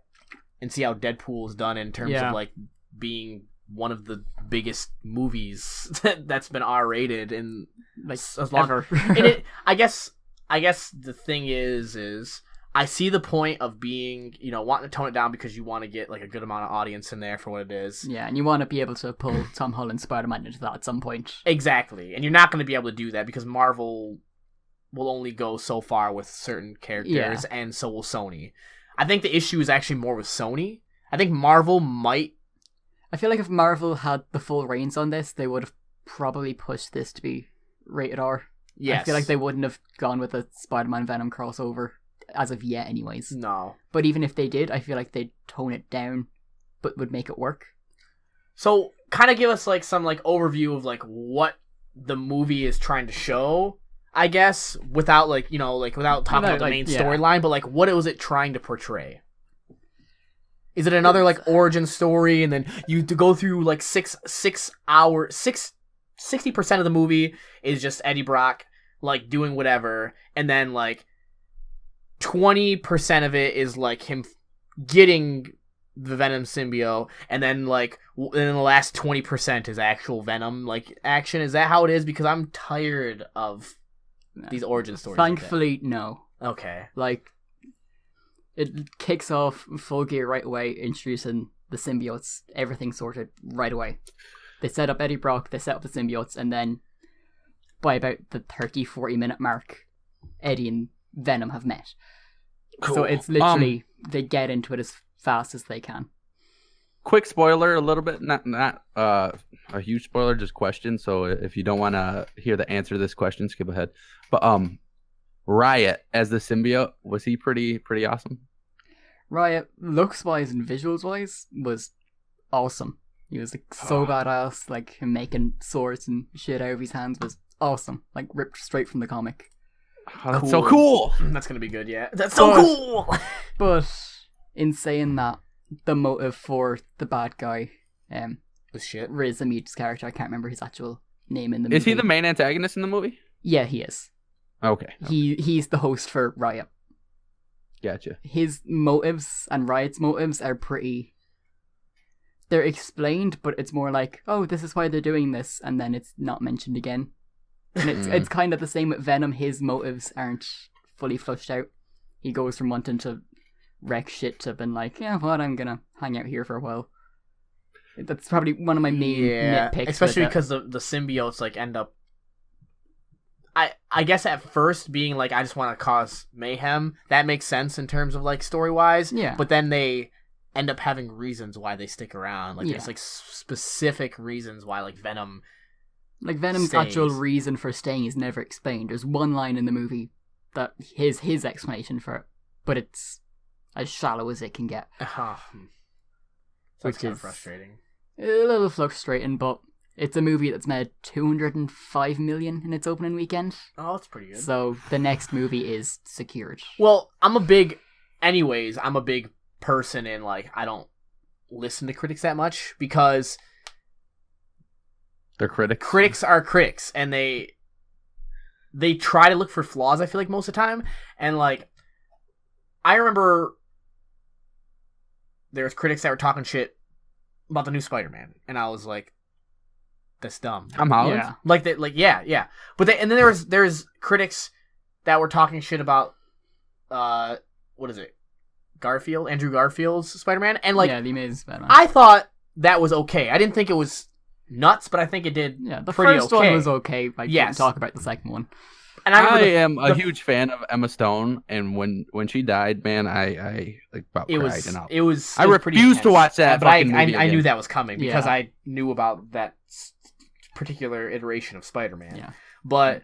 S3: and see how Deadpool is done in terms of like being one of the biggest movies that's been R-rated in like as long
S2: ever.
S3: And I guess the thing is I see the point of being wanting to tone it down because you want to get like a good amount of audience in there for what it is.
S2: Yeah, and you want to be able to pull Tom Holland's Spider-Man into that at some point.
S3: Exactly, and you're not going to be able to do that because Marvel will only go so far with certain characters, and so will Sony. I think the issue is actually more with Sony. I think Marvel might.
S2: I feel like if Marvel had the full reins on this, they would have probably pushed this to be rated R.
S3: Yes.
S2: I feel like they wouldn't have gone with a Spider-Man Venom crossover as of yet anyways.
S3: No.
S2: But even if they did, I feel like they'd tone it down, but would make it work.
S3: So, kind of give us like some like overview of like what the movie is trying to show, I guess, without like, without talking about the main storyline, but like what was it trying to portray? Is it another like origin story, and then you to go through like 60% of the movie is just Eddie Brock like doing whatever, and then like 20% of it is like him getting the Venom symbiote, and then like the last 20% is actual Venom like action. Is that how it is? Because I'm tired of these origin stories.
S2: Thankfully, no.
S3: Okay.
S2: Like, it kicks off full gear right away, introducing the symbiotes, everything sorted right away. They set up Eddie Brock, they set up the symbiotes, and then by about the 30-40 minute mark, Eddie and Venom have met. Cool. So it's literally, they get into it as fast as they can.
S1: Quick spoiler, a little bit, not a huge spoiler, just question. So if you don't want to hear the answer to this question, skip ahead. But Riot as the symbiote, was he pretty awesome?
S2: Riot, looks wise and visuals wise, was awesome. He was like so badass, like him making swords and shit out of his hands was awesome, like ripped straight from the comic.
S1: Oh, that's so cool.
S3: That's gonna be good, yeah. That's so cool.
S2: But in saying that, the motive for the bad guy,
S3: was shit.
S2: Riz Ahmed's character, I can't remember his actual name in the movie.
S1: Is he the main antagonist in the movie?
S2: Yeah, he is.
S1: Okay.
S2: He's the host for Riot.
S1: Gotcha.
S2: His motives and Riot's motives are they're explained, but it's more like, oh, this is why they're doing this, and then it's not mentioned again. And it's kind of the same with Venom. His motives aren't fully flushed out. He goes from wanting to wreck shit to being like, yeah, what, I'm gonna hang out here for a while. That's probably one of my main nitpicks.
S3: Especially because the symbiotes like end up, I guess at first being like, I just want to cause mayhem. That makes sense in terms of like story wise.
S2: Yeah.
S3: But then they end up having reasons why they stick around. Like there's like specific reasons why like Venom.
S2: Like Venom's actual reason for staying is never explained. There's one line in the movie that his explanation for it, but it's as shallow as it can get.
S3: Which is frustrating.
S2: A little frustrating, but it's a movie that's made $205 million in its opening weekend.
S3: Oh, that's pretty good.
S2: So the next movie is secured.
S3: Well, I'm a big person in like, I don't listen to critics that much because
S1: they're critics.
S3: Critics are critics, and they try to look for flaws, I feel like, most of the time. And like, I remember there was critics that were talking shit about the new Spider-Man, and I was like, that's dumb.
S1: Tom Holland?
S3: Yeah. Like that, like yeah. But then there's critics that were talking shit about what is it? Andrew Garfield's Spider-Man, and like,
S2: yeah, the Amazing Spider-Man.
S3: I thought that was okay. I didn't think it was nuts, but I think it did
S2: The
S3: pretty
S2: first
S3: okay.
S2: one was okay. I can't talk about the second one.
S3: And
S1: I am a huge fan of Emma Stone, and when she died, man, I like about
S3: it
S1: cried.
S3: was
S1: And
S3: it was
S1: I
S3: pretty
S1: refused to
S3: intense.
S1: watch that
S3: but
S1: fucking movie
S3: I knew
S1: again.
S3: that was coming because
S2: Yeah.
S3: I knew about that particular iteration of Spider-Man.
S2: Yeah.
S3: But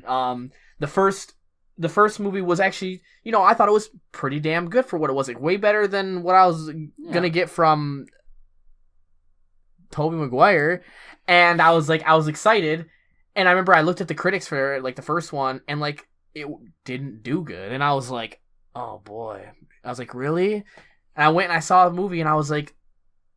S3: the first movie was actually, I thought it was pretty damn good for what it was. Like way better than what I was gonna get from Tobey Maguire, and I was excited. And I remember I looked at the critics for like the first one, and like it didn't do good, and I was like, oh boy. I was like, really? And I went and I saw the movie, and I was like,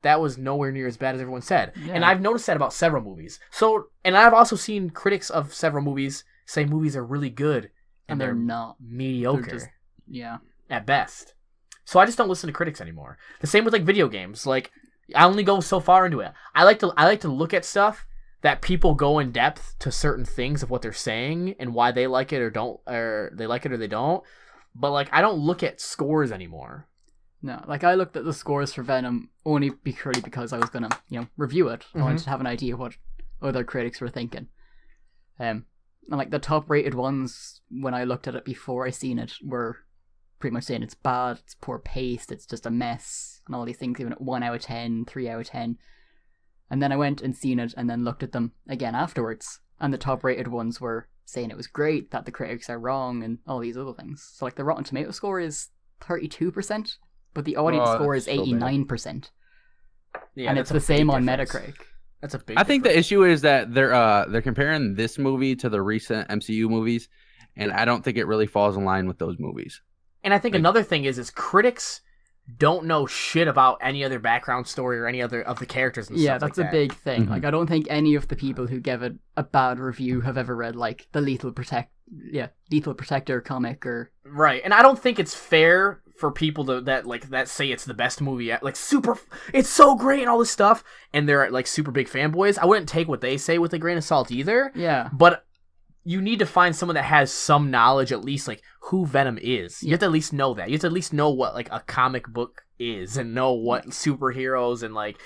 S3: that was nowhere near as bad as everyone said.
S2: Yeah.
S3: And I've noticed that about several movies. So, and I've also seen critics of several movies say movies are really good,
S2: And they're not.
S3: mediocre
S2: They're just, yeah.
S3: at best. So I just don't listen to critics anymore. The same with like video games. Like I only go so far into it. I like to look at stuff that people go in depth to certain things of what they're saying and why they like it or don't, or they like it or they don't. But like I don't look at scores anymore.
S2: No, like I looked at the scores for Venom only purely because I was gonna, review it. I wanted to have an idea of what other critics were thinking. And like the top rated ones, when I looked at it before I seen it, were pretty much saying it's bad, it's poor paced, it's just a mess, and all these things, even at 1 out of 10, 3 out of 10. And then I went and seen it and then looked at them again afterwards, and the top rated ones were saying it was great, that the critics are wrong, and all these other things. So like the Rotten Tomato score is 32%, but the audience score is
S1: that's so bad.
S2: 89%.
S3: Yeah,
S2: And
S3: that's
S2: it's the
S3: a big
S2: same on
S3: difference.
S2: Metacritic.
S3: That's a big.
S1: I think the
S3: difference.
S1: issue is that they're comparing this movie to the recent MCU movies, and I don't think it really falls in line with those movies.
S3: And I think another thing is critics don't know shit about any other background story or any other of the characters and
S2: Yeah,
S3: stuff
S2: that's
S3: like
S2: a
S3: that.
S2: big thing.
S1: Mhm.
S2: Like, I don't think any of the people who give it a bad review have ever read, like, the Lethal Protector comic or...
S3: Right, and I don't think it's fair for people that say it's the best movie, like super, it's so great and all this stuff, and they're like super big fanboys. I wouldn't take what they say with a grain of salt either.
S2: Yeah.
S3: But you need to find someone that has some knowledge, at least like who Venom is. You have to at least know that. You have to at least know what like a comic book is and know what superheroes and like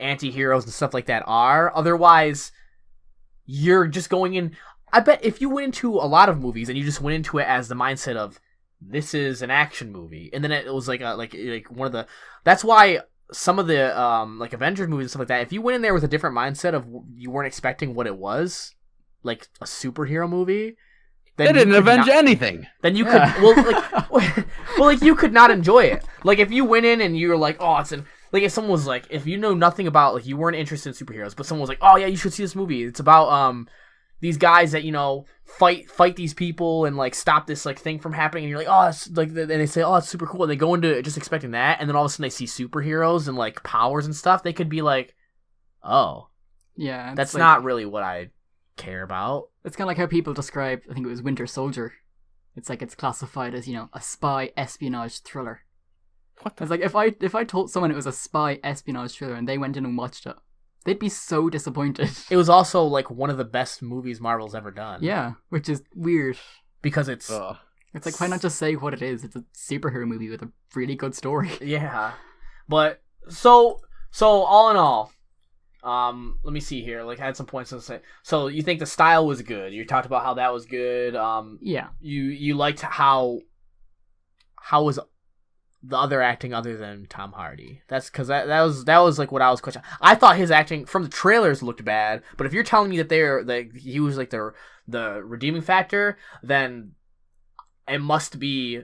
S3: anti-heroes and stuff like that are. Otherwise, you're just going in. I bet if you went into a lot of movies and you just went into it as the mindset of this is an action movie, and then it was like one of the. That's why some of the like Avengers movies and stuff like that. If you went in there with a different mindset of you weren't expecting what it was, like a superhero movie, then
S1: They didn't
S3: you could
S1: avenge
S3: not-
S1: anything.
S3: Then you
S2: Yeah.
S3: could you could not enjoy it. Like if you went in and you were like, oh, like if someone was like, if you know nothing about, like you weren't interested in superheroes, but someone was like, oh yeah, you should see this movie. It's about these guys that fight these people and like stop this like thing from happening, and you're like, oh, it's like, and they say, oh, it's super cool, and they go into it just expecting that, and then all of a sudden they see superheroes and like powers and stuff. They could be like, oh,
S2: Yeah. it's
S3: that's
S2: like-
S3: not really what I care about.
S2: It's kind of like how people describe, I think it was Winter Soldier. It's like it's classified as, a spy espionage thriller.
S1: What the?
S2: It's like if I told someone it was a spy espionage thriller and they went in and watched it, they'd be so disappointed.
S3: It was also like one of the best movies Marvel's ever done.
S2: Yeah, which is weird.
S3: Because it's
S1: Ugh.
S2: It's like, why not just say what it is? It's a superhero movie with a really good story.
S3: yeah. But so all in all, let me see here. Like I had some points to say. So you think the style was good? You talked about how that was good.
S2: Yeah.
S3: You liked how was the other acting other than Tom Hardy? That's because that was like what I was questioning. I thought his acting from the trailers looked bad, but if you're telling me that he was like the redeeming factor, then it must be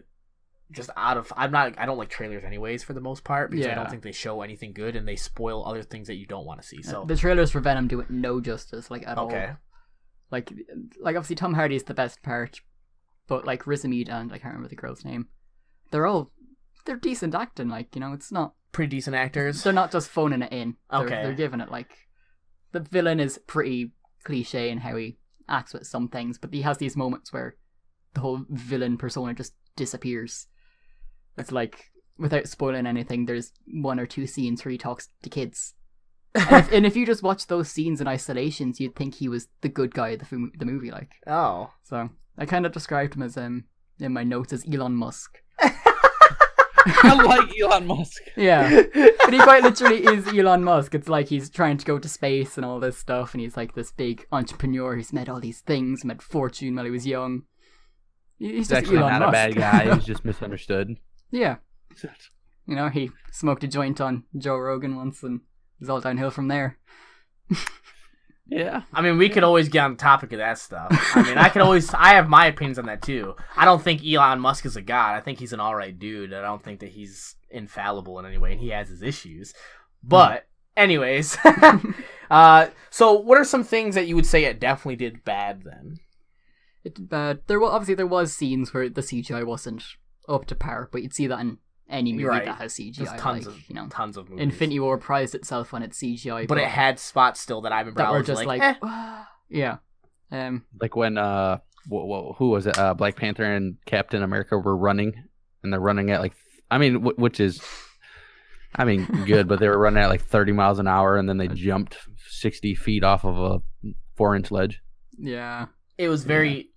S3: just out of. I don't like trailers anyways for the most part because I don't
S2: Yeah.
S3: think they show anything good and they spoil other things that you don't want to see. So
S2: The trailers for Venom do it no justice, like, at all.
S3: okay,
S2: Like obviously Tom Hardy's the best part, but like Riz Ahmed and I can't remember the girl's name, they're decent acting. Like, it's not,
S3: pretty decent actors.
S2: they're not just phoning it in.
S3: Okay.
S2: They're giving it, like, the villain is pretty cliche in how he acts with some things, but he has these moments where the whole villain persona just disappears. It's like, without spoiling anything, there's 1 or 2 scenes where he talks to kids. And if you just watch those scenes in isolations, you'd think he was the good guy of the movie, like.
S3: Oh.
S2: So I kind of described him as in my notes as Elon Musk.
S1: I like Elon Musk.
S2: Yeah. But he quite literally is Elon Musk. It's like he's trying to go to space and all this stuff, and he's like this big entrepreneur who's made all these things, made fortune while he was young. He's just
S1: actually
S2: Elon
S1: not
S2: Musk.
S1: a bad guy. He was just misunderstood.
S2: Yeah. You know, he smoked a joint on Joe Rogan once, and it was all downhill from there.
S1: Yeah.
S3: I mean, we could always get on the topic of that stuff. I mean, I have my opinions on that too. I don't think Elon Musk is a god. I think he's an alright dude. I don't think that he's infallible in any way, and he has his issues. But, anyways. So what are some things that you would say it definitely did bad then?
S2: It did bad. There was scenes where the CGI wasn't up to par, but you'd see that in any movie
S3: Right.
S2: that has CGI.
S3: There's tons of movies.
S2: Infinity War prized itself on its CGI,
S3: But it had spots still that I remember
S2: that
S3: I
S2: were
S3: was
S2: just
S3: like,
S2: like,
S3: eh.
S2: yeah.
S1: Like when who was it? Black Panther and Captain America were running, and they're running at like, I mean, which is, I mean, good, but they were running at like 30 miles an hour, and then they jumped 60 feet off of a 4-inch ledge.
S2: Yeah.
S3: It was very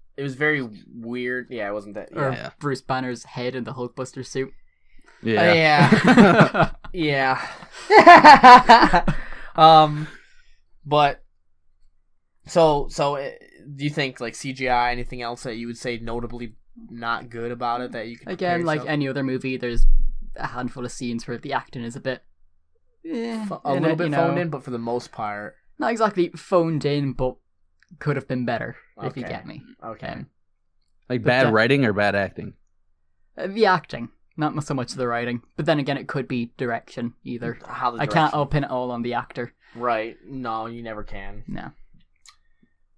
S3: weird. Yeah, it wasn't that.
S2: Or
S3: Yeah.
S2: Bruce Banner's head in the Hulkbuster suit.
S1: Yeah.
S3: Yeah. But so do you think like CGI, anything else that you would say notably not good about it that you could
S2: Again, like any other movie, there's a handful of scenes where the acting is a bit
S3: a little bit phoned in, but for the most part,
S2: not exactly phoned in, but could have been better if you
S3: Okay.
S2: get me.
S3: okay.
S1: Like
S2: But
S1: bad
S2: that-
S1: writing or bad acting?
S2: The acting, not so much the writing. But then again, it could be direction either.
S3: How the
S2: I can't
S3: direction-
S2: all pin it all on the actor.
S3: Right. No, you never can.
S2: No.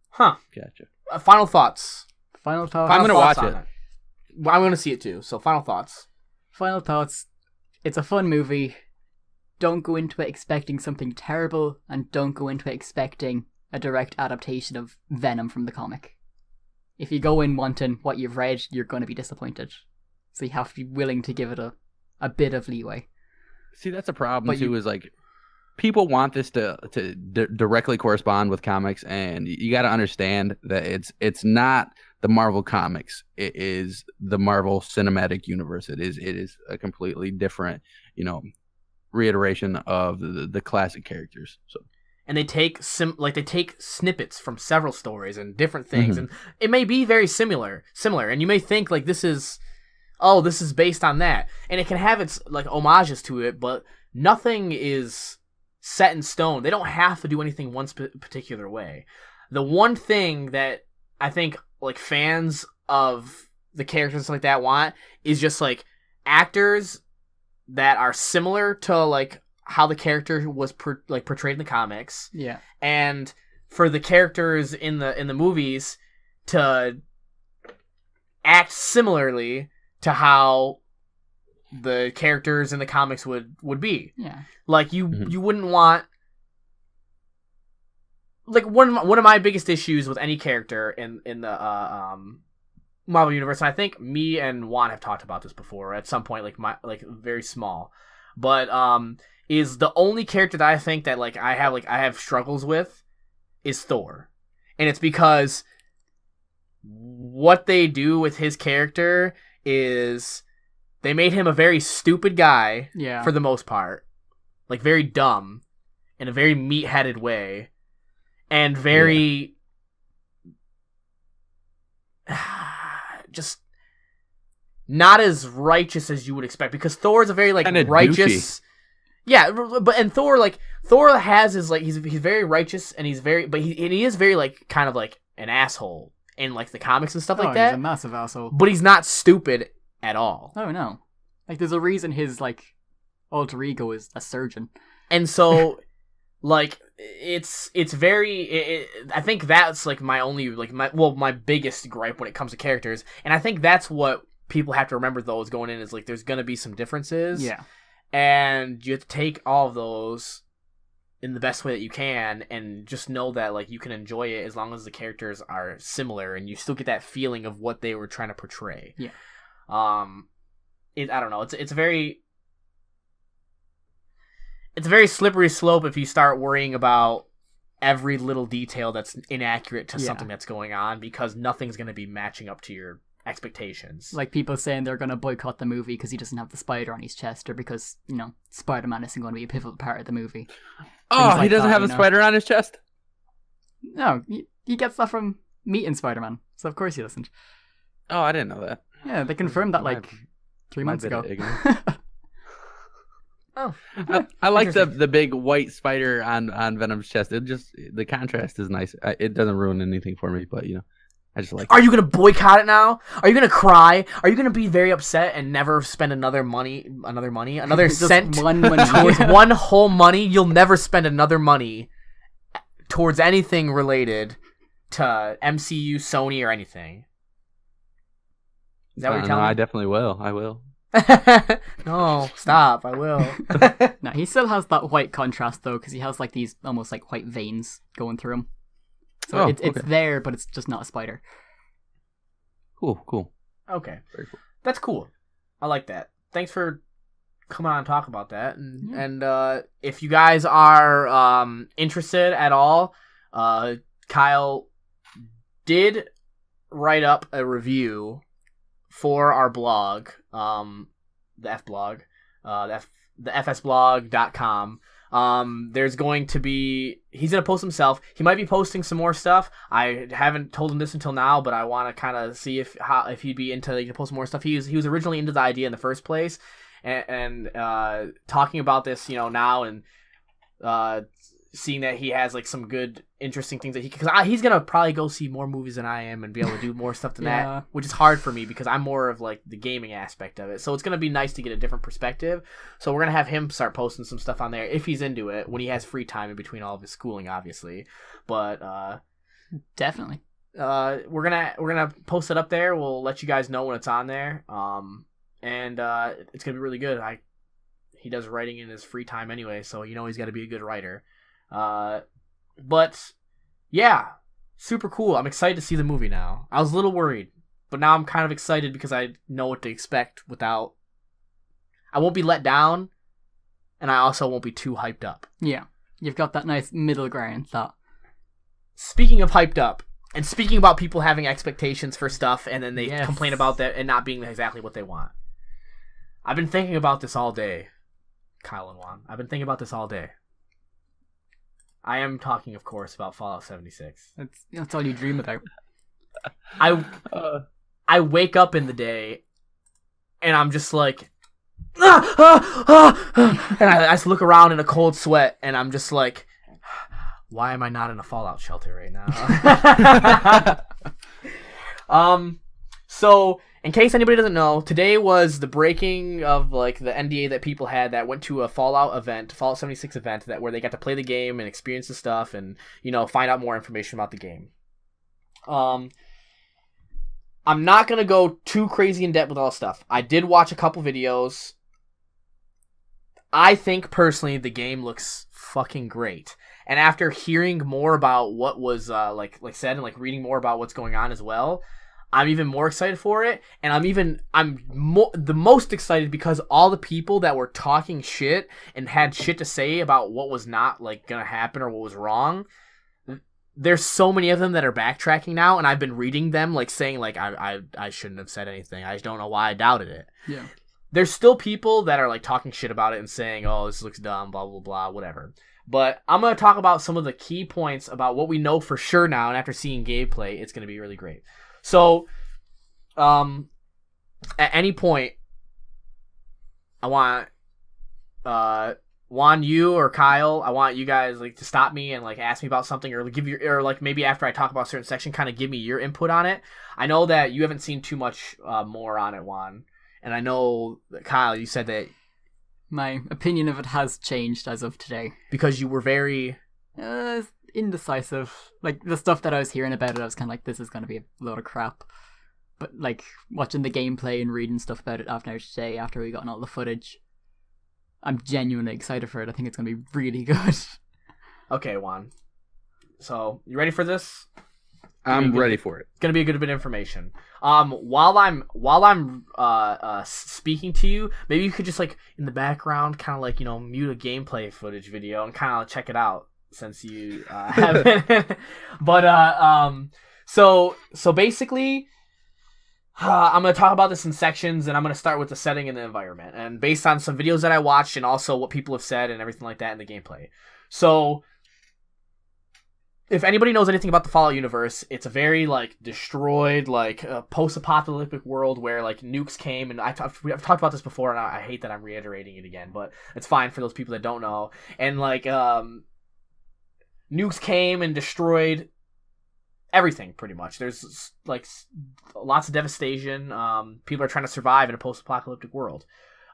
S3: Huh.
S1: Gotcha.
S3: Final thoughts.
S2: Final thoughts.
S1: I'm gonna watch
S3: on
S1: it.
S3: Well, I'm gonna see it too. So final thoughts.
S2: Final thoughts. It's a fun movie. Don't go into it expecting something terrible, and don't go into it expecting a direct adaptation of Venom from the comic. If you go in wanting what you've read, you're going to be disappointed. So you have to be willing to give it a bit of leeway.
S1: See, that's a problem
S2: But
S1: too. Is like people want this to directly correspond with comics, and you got to understand that it's not the Marvel comics. It is the Marvel Cinematic Universe. It is a completely different, reiteration of the classic characters. So.
S3: And they take snippets from several stories and different things, and it may be very similar, and you may think like this is based on that, and it can have its like homages to it, but nothing is set in stone. They don't have to do anything one particular way. The one thing that I think like fans of the characters and stuff like that want is just like actors that are similar to like how the character was portrayed in the comics.
S2: Yeah.
S3: And for the characters in the movies to act similarly to how the characters in the comics would be.
S2: Yeah.
S3: Like you wouldn't want like one of my biggest issues with any character in the Marvel universe, and I think me and Juan have talked about this before at some point, like very small, but is the only character that I think that like I have struggles with is Thor, and it's because what they do with his character is they made him a very stupid guy,
S2: Yeah.
S3: for the most part, like very dumb in a very meat-headed way, and very just not as righteous as you would expect, because Thor is a very like
S1: Kinda
S3: righteous.
S1: douchey.
S3: Yeah, but and Thor has his like he's very righteous, and he's very he is very like kind of like an asshole in like the comics and stuff like
S2: He's
S3: that.
S2: a massive asshole.
S3: But he's not stupid at all.
S2: Oh no. Like there's a reason his like alter ego is a surgeon.
S3: And so like it's very I think that's like my only like my biggest gripe when it comes to characters, and I think that's what people have to remember though is going in is like there's going to be some differences.
S2: Yeah.
S3: And you have to take all of those in the best way that you can, and just know that like you can enjoy it as long as the characters are similar and you still get that feeling of what they were trying to portray.
S2: Yeah.
S3: I don't know. It's a very slippery slope if you start worrying about every little detail that's inaccurate to
S2: Yeah.
S3: something that's going on, because nothing's going to be matching up to your expectations.
S2: Like people saying they're going to boycott the movie because he doesn't have the spider on his chest, or because, Spider-Man isn't going to be a pivotal part of the movie.
S1: Oh, he doesn't have a spider on his chest?
S2: No, he gets that from meeting Spider-Man, so of course he doesn't.
S1: Oh, I didn't know that.
S2: Yeah, they confirmed that 3 months ago.
S3: Oh,
S1: I like the big white spider on Venom's chest. The contrast is nice. It doesn't ruin anything for me, but I just like.
S3: Are you gonna boycott it now? Are you gonna cry? Are you gonna be very upset and never spend another cent towards one whole money? You'll never spend another money towards anything related to MCU, Sony, or anything. Is that what you're telling me?
S1: I definitely will. I will.
S3: No, stop! I will.
S2: No, he still has that white contrast though, because he has these almost white veins going through him. So it's there, but it's just not a spider.
S1: Cool.
S3: Okay,
S1: very cool.
S3: That's cool. I like that. Thanks for coming on and talk about that. And if you guys are interested at all, Kyle did write up a review for our blog, the F blog, the fsblog.com. There's going to be, he's going to post himself. He might be posting some more stuff. I haven't told him this until now, but I want to kind of see if he'd be into to post more stuff. He was originally into the idea in the first place, and talking about this, now, and seeing that he has some good, interesting things that because he's gonna probably go see more movies than I am and be able to do more stuff than that, which is hard for me because I'm more of the gaming aspect of it. So it's gonna be nice to get a different perspective. So we're gonna have him start posting some stuff on there if he's into it when he has free time in between all of his schooling, obviously. But
S2: definitely,
S3: we're gonna post it up there. We'll let you guys know when it's on there. And it's gonna be really good. He does writing in his free time anyway, so he's got to be a good writer. But yeah, super cool. I'm excited to see the movie now. I was a little worried, but now I'm kind of excited because I know what to expect I won't be let down, and I also won't be too hyped up.
S2: Yeah, you've got that nice middle ground thought.
S3: Speaking of hyped up, and speaking about people having expectations for stuff, and then they complain about that and not being exactly what they want. I've been thinking about this all day, Kyle and Juan. I've been thinking about this all day. I am talking, of course, about Fallout 76.
S2: That's all you dream about.
S3: I wake up in the day, and I'm just like, and I just look around in a cold sweat, and I'm just like, why am I not in a Fallout shelter right now? So, in case anybody doesn't know, today was the breaking of the NDA that people had that went to a Fallout 76 event where they got to play the game and experience the stuff and find out more information about the game. I'm not gonna go too crazy in depth with all this stuff. I did watch a couple videos. I think personally the game looks fucking great. And after hearing more about what was said and reading more about what's going on as well, I'm even more excited for it, and I'm the most excited because all the people that were talking shit and had shit to say about what was not gonna happen or what was wrong, there's so many of them that are backtracking now, and I've been reading them saying I shouldn't have said anything. I just don't know why I doubted it.
S2: Yeah.
S3: There's still people that are talking shit about it and saying, oh, this looks dumb, blah blah blah, whatever. But I'm gonna talk about some of the key points about what we know for sure now, and after seeing gameplay, it's gonna be really great. So, at any point, I want, Juan, you or Kyle, I want you guys to stop me and ask me about something, or give your, or maybe after I talk about a certain section, kind of give me your input on it. I know that you haven't seen too much more on it, Juan, and I know that Kyle, you said that
S2: my opinion of it has changed as of today
S3: because you were very
S2: indecisive. The stuff that I was hearing about it, I was kind of this is going to be a load of crap. But watching the gameplay and reading stuff about it after today, after we gotten all the footage, I'm genuinely excited for it. I think it's going to be really good.
S3: Okay, Juan. So, you ready for this?
S1: I'm ready for it.
S3: It's gonna be a good bit of information. While I'm speaking to you, maybe you could just in the background, kind of mute a gameplay footage video and kind of check it out since you haven't. But so basically, I'm going to talk about this in sections, and I'm going to start with the setting and the environment, and based on some videos that I watched and also what people have said and everything like that in the gameplay. So, if anybody knows anything about the Fallout universe, it's a very, like, destroyed, like, post-apocalyptic world where, like, nukes came, and I've talked about this before, and I hate that I'm reiterating it again, but it's fine for those people that don't know. And, like, nukes came and destroyed everything, pretty much. There's, like, lots of devastation. People are trying to survive in a post-apocalyptic world.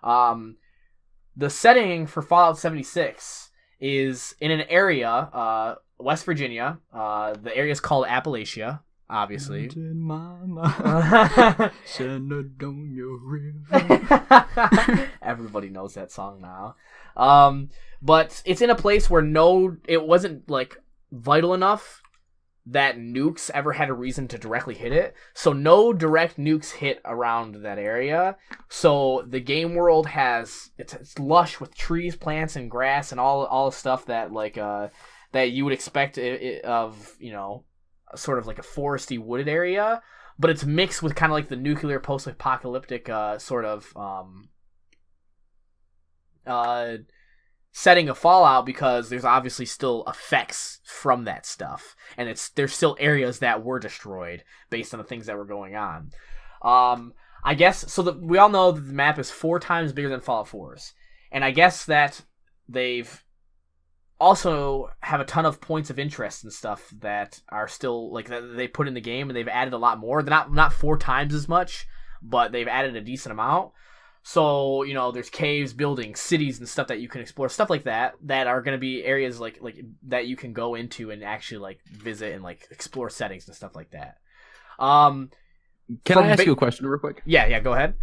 S3: The setting for Fallout 76 is in an area, West Virginia. The area is called Appalachia, obviously.
S2: Shenandoah River.
S3: Everybody knows that song now. But it's in a place where it wasn't, like, vital enough that nukes ever had a reason to directly hit it. So no direct nukes hit around that area. So the game world it's lush with trees, plants, and grass, and all the stuff that, like, that you would expect of, you know, sort of like a foresty, wooded area. But it's mixed with kind of like the nuclear post-apocalyptic sort of setting of Fallout, because there's obviously still effects from that stuff, and there's still areas that were destroyed based on the things that were going on. I guess so. We all know that the map is 4 times bigger than Fallout 4's, and I guess that they've also have a ton of points of interest and stuff that are still, like, that they put in the game, and they've added a lot more. They're not 4 times as much, but they've added a decent amount. So, you know, there's caves, buildings, cities, and stuff that you can explore, stuff like that are going to be areas like that you can go into and actually, like, visit and, like, explore settings and stuff like that.
S1: Can I ask you a question real quick?
S3: Yeah, go ahead.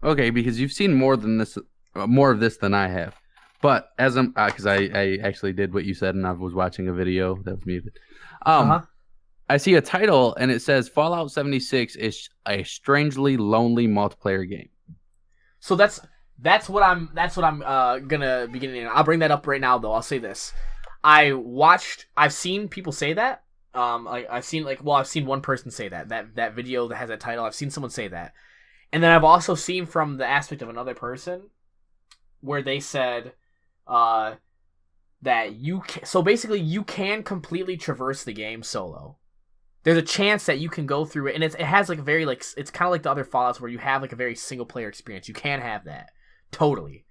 S1: Okay, because you've seen more of this than I have. But as I'm, because I actually did what you said, and I was watching a video that was muted. I see a title, and it says Fallout 76 is a strangely lonely multiplayer game.
S3: So that's what I'm gonna be getting in. I'll bring that up right now, though. I'll say this: I've seen people say that. I've seen one person say that video that has that title. I've seen someone say that, and then I've also seen from the aspect of another person where they said that so basically you can completely traverse the game solo. There's a chance that you can go through it, and it has, like, a very, like, it's kind of like the other Fallouts where you have, like, a very single player experience. You can have that totally.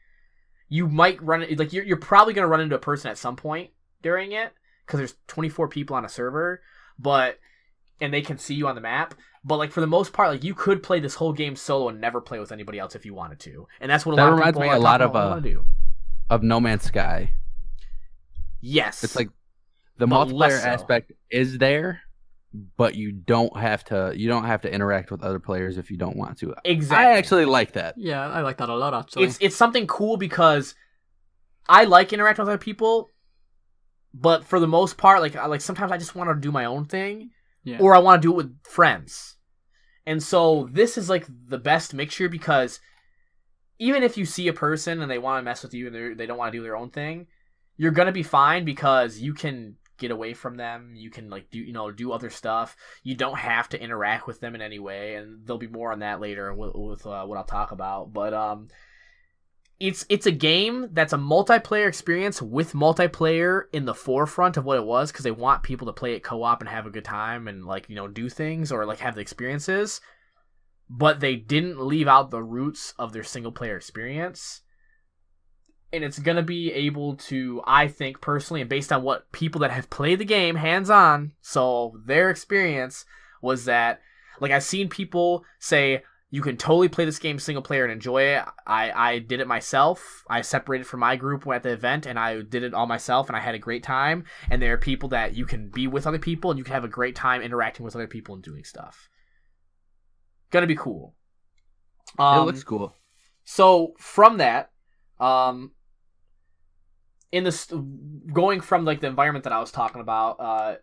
S3: You might run it, like, you're probably gonna run into a person at some point during it, because there's 24 people on a server, and they can see you on the map. But, like, for the most part, like, you could play this whole game solo and never play with anybody else if you wanted to, and that's what a lot of people want to do.
S1: Of No Man's Sky.
S3: Yes,
S1: it's like the multiplayer aspect is there, but you don't have to interact with other players if you don't want to.
S3: Exactly.
S1: I actually like that.
S2: Yeah, I like that a lot, actually.
S3: It's something cool because I like interacting with other people, but for the most part, like sometimes I just want to do my own thing, or I want to do it with friends. And so this is, like, the best mixture, because even if you see a person and they want to mess with you and they don't want to do their own thing, you're going to be fine, because you can get away from them. You can, like, do other stuff. You don't have to interact with them in any way, and there'll be more on that later with what I'll talk about. But it's a game that's a multiplayer experience with multiplayer in the forefront of what it was, because they want people to play it co-op and have a good time and, like, do things or, like, have the experiences. But they didn't leave out the roots of their single player experience. And it's going to be able to, I think, personally, and based on what people that have played the game hands-on, so their experience was that, like, I've seen people say, you can totally play this game single player and enjoy it. I did it myself. I separated from my group at the event, and I did it all myself, and I had a great time. And there are people that you can be with other people, and you can have a great time interacting with other people and doing stuff. Gonna be cool.
S1: It looks cool.
S3: So, from that, in this, going from, like, the environment that I was talking about,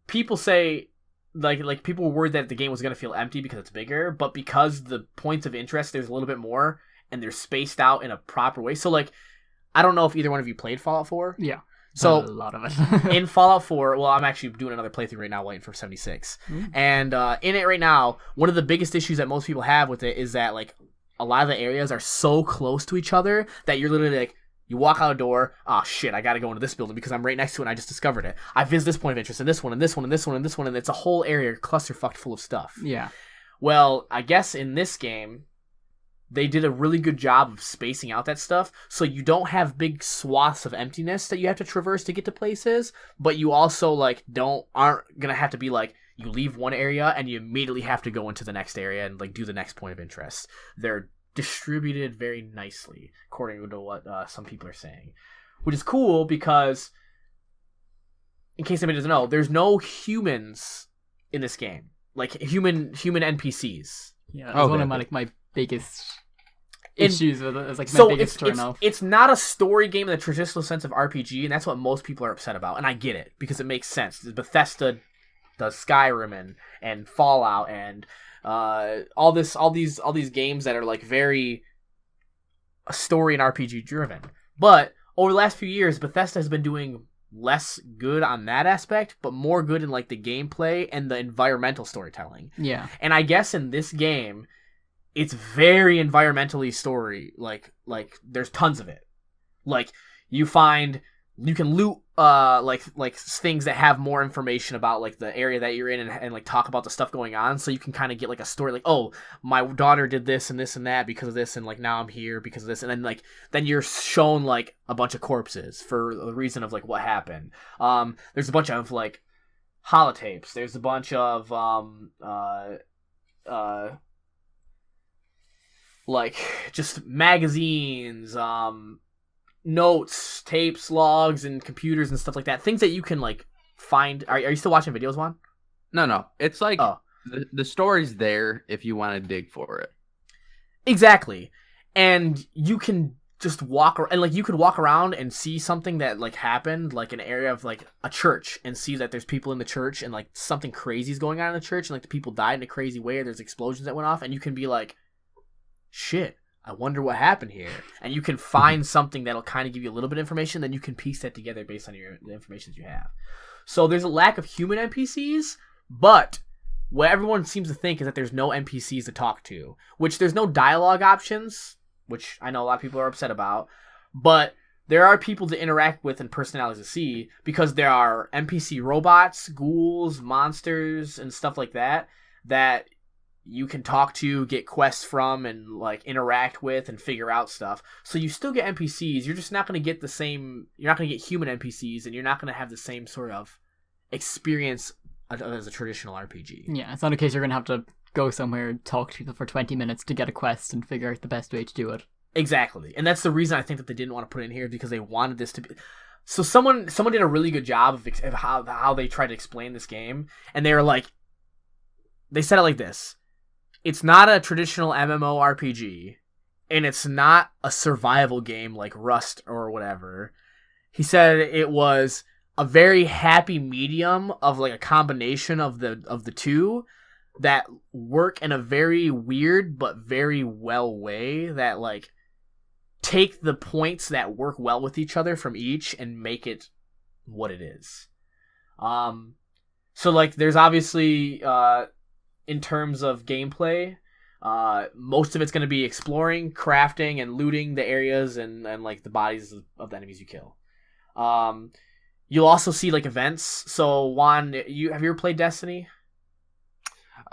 S3: people say, like people were worried that the game was going to feel empty because it's bigger, but because the points of interest, there's a little bit more, and they're spaced out in a proper way. So, like, I don't know if either one of you played Fallout 4.
S2: Yeah.
S3: So
S2: a lot of it.
S3: in Fallout 4, well, I'm actually doing another playthrough right now, waiting for 76. And in it right now, one of the biggest issues that most people have with it is that like a lot of the areas are so close to each other that you're literally like, you walk out a door, oh shit, I gotta go into this building because I'm right next to it and I just discovered it. I visit this point of interest and this one and this one and this one and this one, and it's a whole area clusterfucked full of stuff.
S2: Yeah.
S3: Well, I guess in this game, they did a really good job of spacing out that stuff, so you don't have big swaths of emptiness that you have to traverse to get to places, but you also like aren't gonna have to be like, you leave one area and you immediately have to go into the next area and like do the next point of interest. They're distributed very nicely, according to what some people are saying, which is cool because, in case anybody doesn't know, there's no humans in this game, like human NPCs.
S2: Yeah, that's one of my biggest issues with it. It's like my
S3: so
S2: biggest turn off.
S3: It's not a story game in the traditional sense of RPG, and that's what most people are upset about, and I get it because it makes sense. Bethesda does Skyrim and Fallout and all these games that are like very story and RPG driven. But over the last few years, Bethesda has been doing less good on that aspect, but more good in like the gameplay and the environmental storytelling.
S2: Yeah.
S3: And I guess in this game, it's very environmentally story. Like there's tons of it. Like you can loot like things that have more information about like the area that you're in and like talk about the stuff going on, so you can kind of get like a story like, oh, my daughter did this and this and that because of this, and like now I'm here because of this, and then you're shown like a bunch of corpses for the reason of like what happened. There's a bunch of like holotapes. There's a bunch of like just magazines, notes, tapes, logs, and computers and stuff like that. Things that you can like find. Are you still watching videos, Juan?
S1: No. It's like the story's there if you want to dig for it.
S3: Exactly. And you can just walk around, and like you could walk around and see something that like happened, like an area of like a church, and see that there's people in the church and like something crazy is going on in the church, and like the people died in a crazy way, or there's explosions that went off, and you can be like, shit, I wonder what happened here. And you can find something that'll kind of give you a little bit of information, then you can piece that together based on the information you have. So there's a lack of human NPCs, but what everyone seems to think is that there's no NPCs to talk to, which there's no dialogue options, which I know a lot of people are upset about, but there are people to interact with and personalities to see, because there are NPC robots, ghouls, monsters, and stuff like that you can talk to, get quests from, and like interact with and figure out stuff. So you still get NPCs. You're just not going to get the same. You're not going to get human NPCs, and you're not going to have the same sort of experience as a traditional RPG.
S2: Yeah, it's not a case you're going to have to go somewhere and talk to people for 20 minutes to get a quest and figure out the best way to do it.
S3: Exactly, and that's the reason I think that they didn't want to put it in here, because they wanted this to be. So someone did a really good job of how they tried to explain this game, and they were like, they said it like this. It's not a traditional MMORPG, and it's not a survival game like Rust or whatever. He said it was a very happy medium of like a combination of the two that work in a very weird but very well way, that like take the points that work well with each other from each and make it what it is. So like there's obviously in terms of gameplay, most of it's going to be exploring, crafting, and looting the areas and like the bodies of the enemies you kill. You'll also see like events. So Juan, have you ever played Destiny?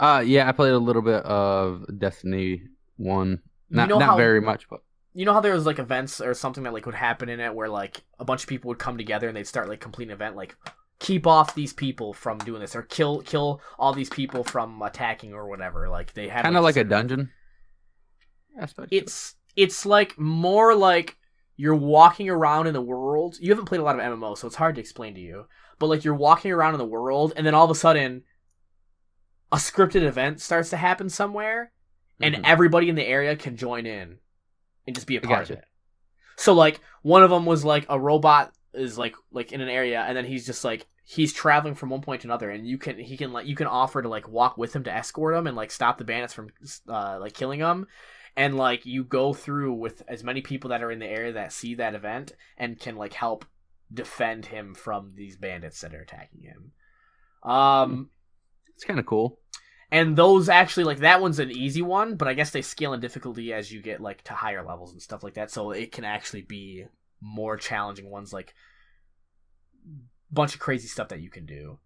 S1: Yeah, I played a little bit of Destiny 1. Not very much, but
S3: you know how there was like events or something that like would happen in it where like a bunch of people would come together and they'd start like completing an event, like keep off these people from doing this, or kill all these people from attacking or whatever. Like they have
S1: kind of like a dungeon aspect.
S3: It's like more like you're walking around in the world. You haven't played a lot of MMO, so it's hard to explain to you. But like you're walking around in the world, and then all of a sudden, a scripted event starts to happen somewhere, and everybody in the area can join in and just be a part of it. So like one of them was like a robot is like in an area, and then he's just like he's traveling from one point to another, and you can offer to like walk with him to escort him and like stop the bandits from like killing him, and like you go through with as many people that are in the area that see that event and can like help defend him from these bandits that are attacking him.
S1: It's kind of cool.
S3: And those actually, like, that one's an easy one, but I guess they scale in difficulty as you get, like, to higher levels and stuff like that, so it can actually be more challenging ones, like, bunch of crazy stuff that you can do.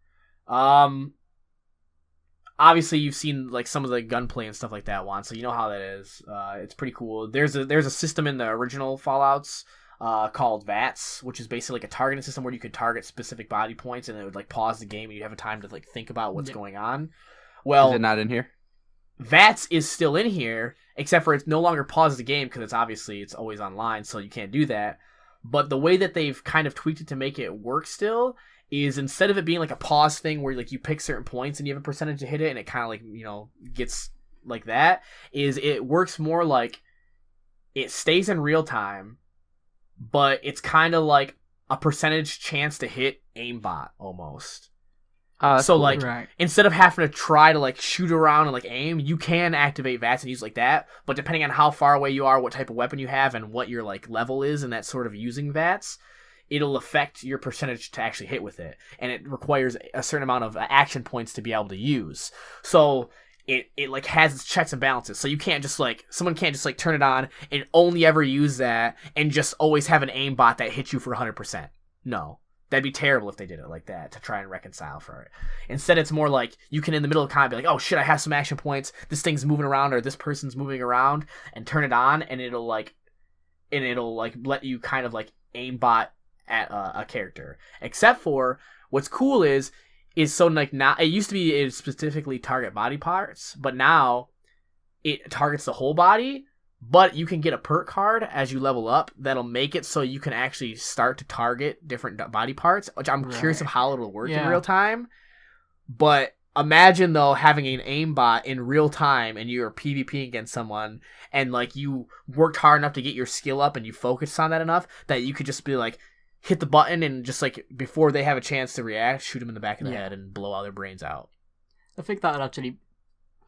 S3: Obviously, you've seen, like, some of the gunplay and stuff like that, Juan, so you know how that is. It's pretty cool. There's a system in the original Fallouts called VATS, which is basically like a targeting system where you could target specific body points, and it would, like, pause the game, and you have a time to, like, think about what's going on. Well,
S1: is it not in here?
S3: VATS is still in here, except for it's no longer pauses the game because it's always online, so you can't do that. But the way that they've kind of tweaked it to make it work still is instead of it being like a pause thing where, like, you pick certain points and you have a percentage to hit it and it kind of, like, you know, gets like that, is it works more like it stays in real time, but it's kind of like a percentage chance to hit aimbot almost. So,
S1: cool.
S3: like,
S2: Right.
S3: instead of having to try to, like, shoot around and, like, aim, you can activate VATS and use like that, but depending on how far away you are, what type of weapon you have, and what your, like, level is and that sort of using VATS, it'll affect your percentage to actually hit with it, and it requires a certain amount of action points to be able to use. So it like has its checks and balances, so you can't just, like, someone can't just, like, turn it on and only ever use that and just always have an aimbot that hits you for 100%. No. That'd be terrible if they did it like that to try and reconcile for it. Instead, it's more like you can, in the middle of combat, be like, oh shit, I have some action points, this thing's moving around or this person's moving around, and turn it on, and it'll let you kind of, like, aimbot at a character. Except for what's cool is so, like, now it used to be it specifically target body parts, but now it targets the whole body. But you can get a perk card as you level up that'll make it so you can actually start to target different body parts, which I'm curious of how it'll work in real time. But imagine, though, having an aimbot in real time and you're PvPing against someone and, like, you worked hard enough to get your skill up and you focused on that enough that you could just be like, hit the button and just, like, before they have a chance to react, shoot them in the back of the head and blow all their brains out.
S2: I think that would actually,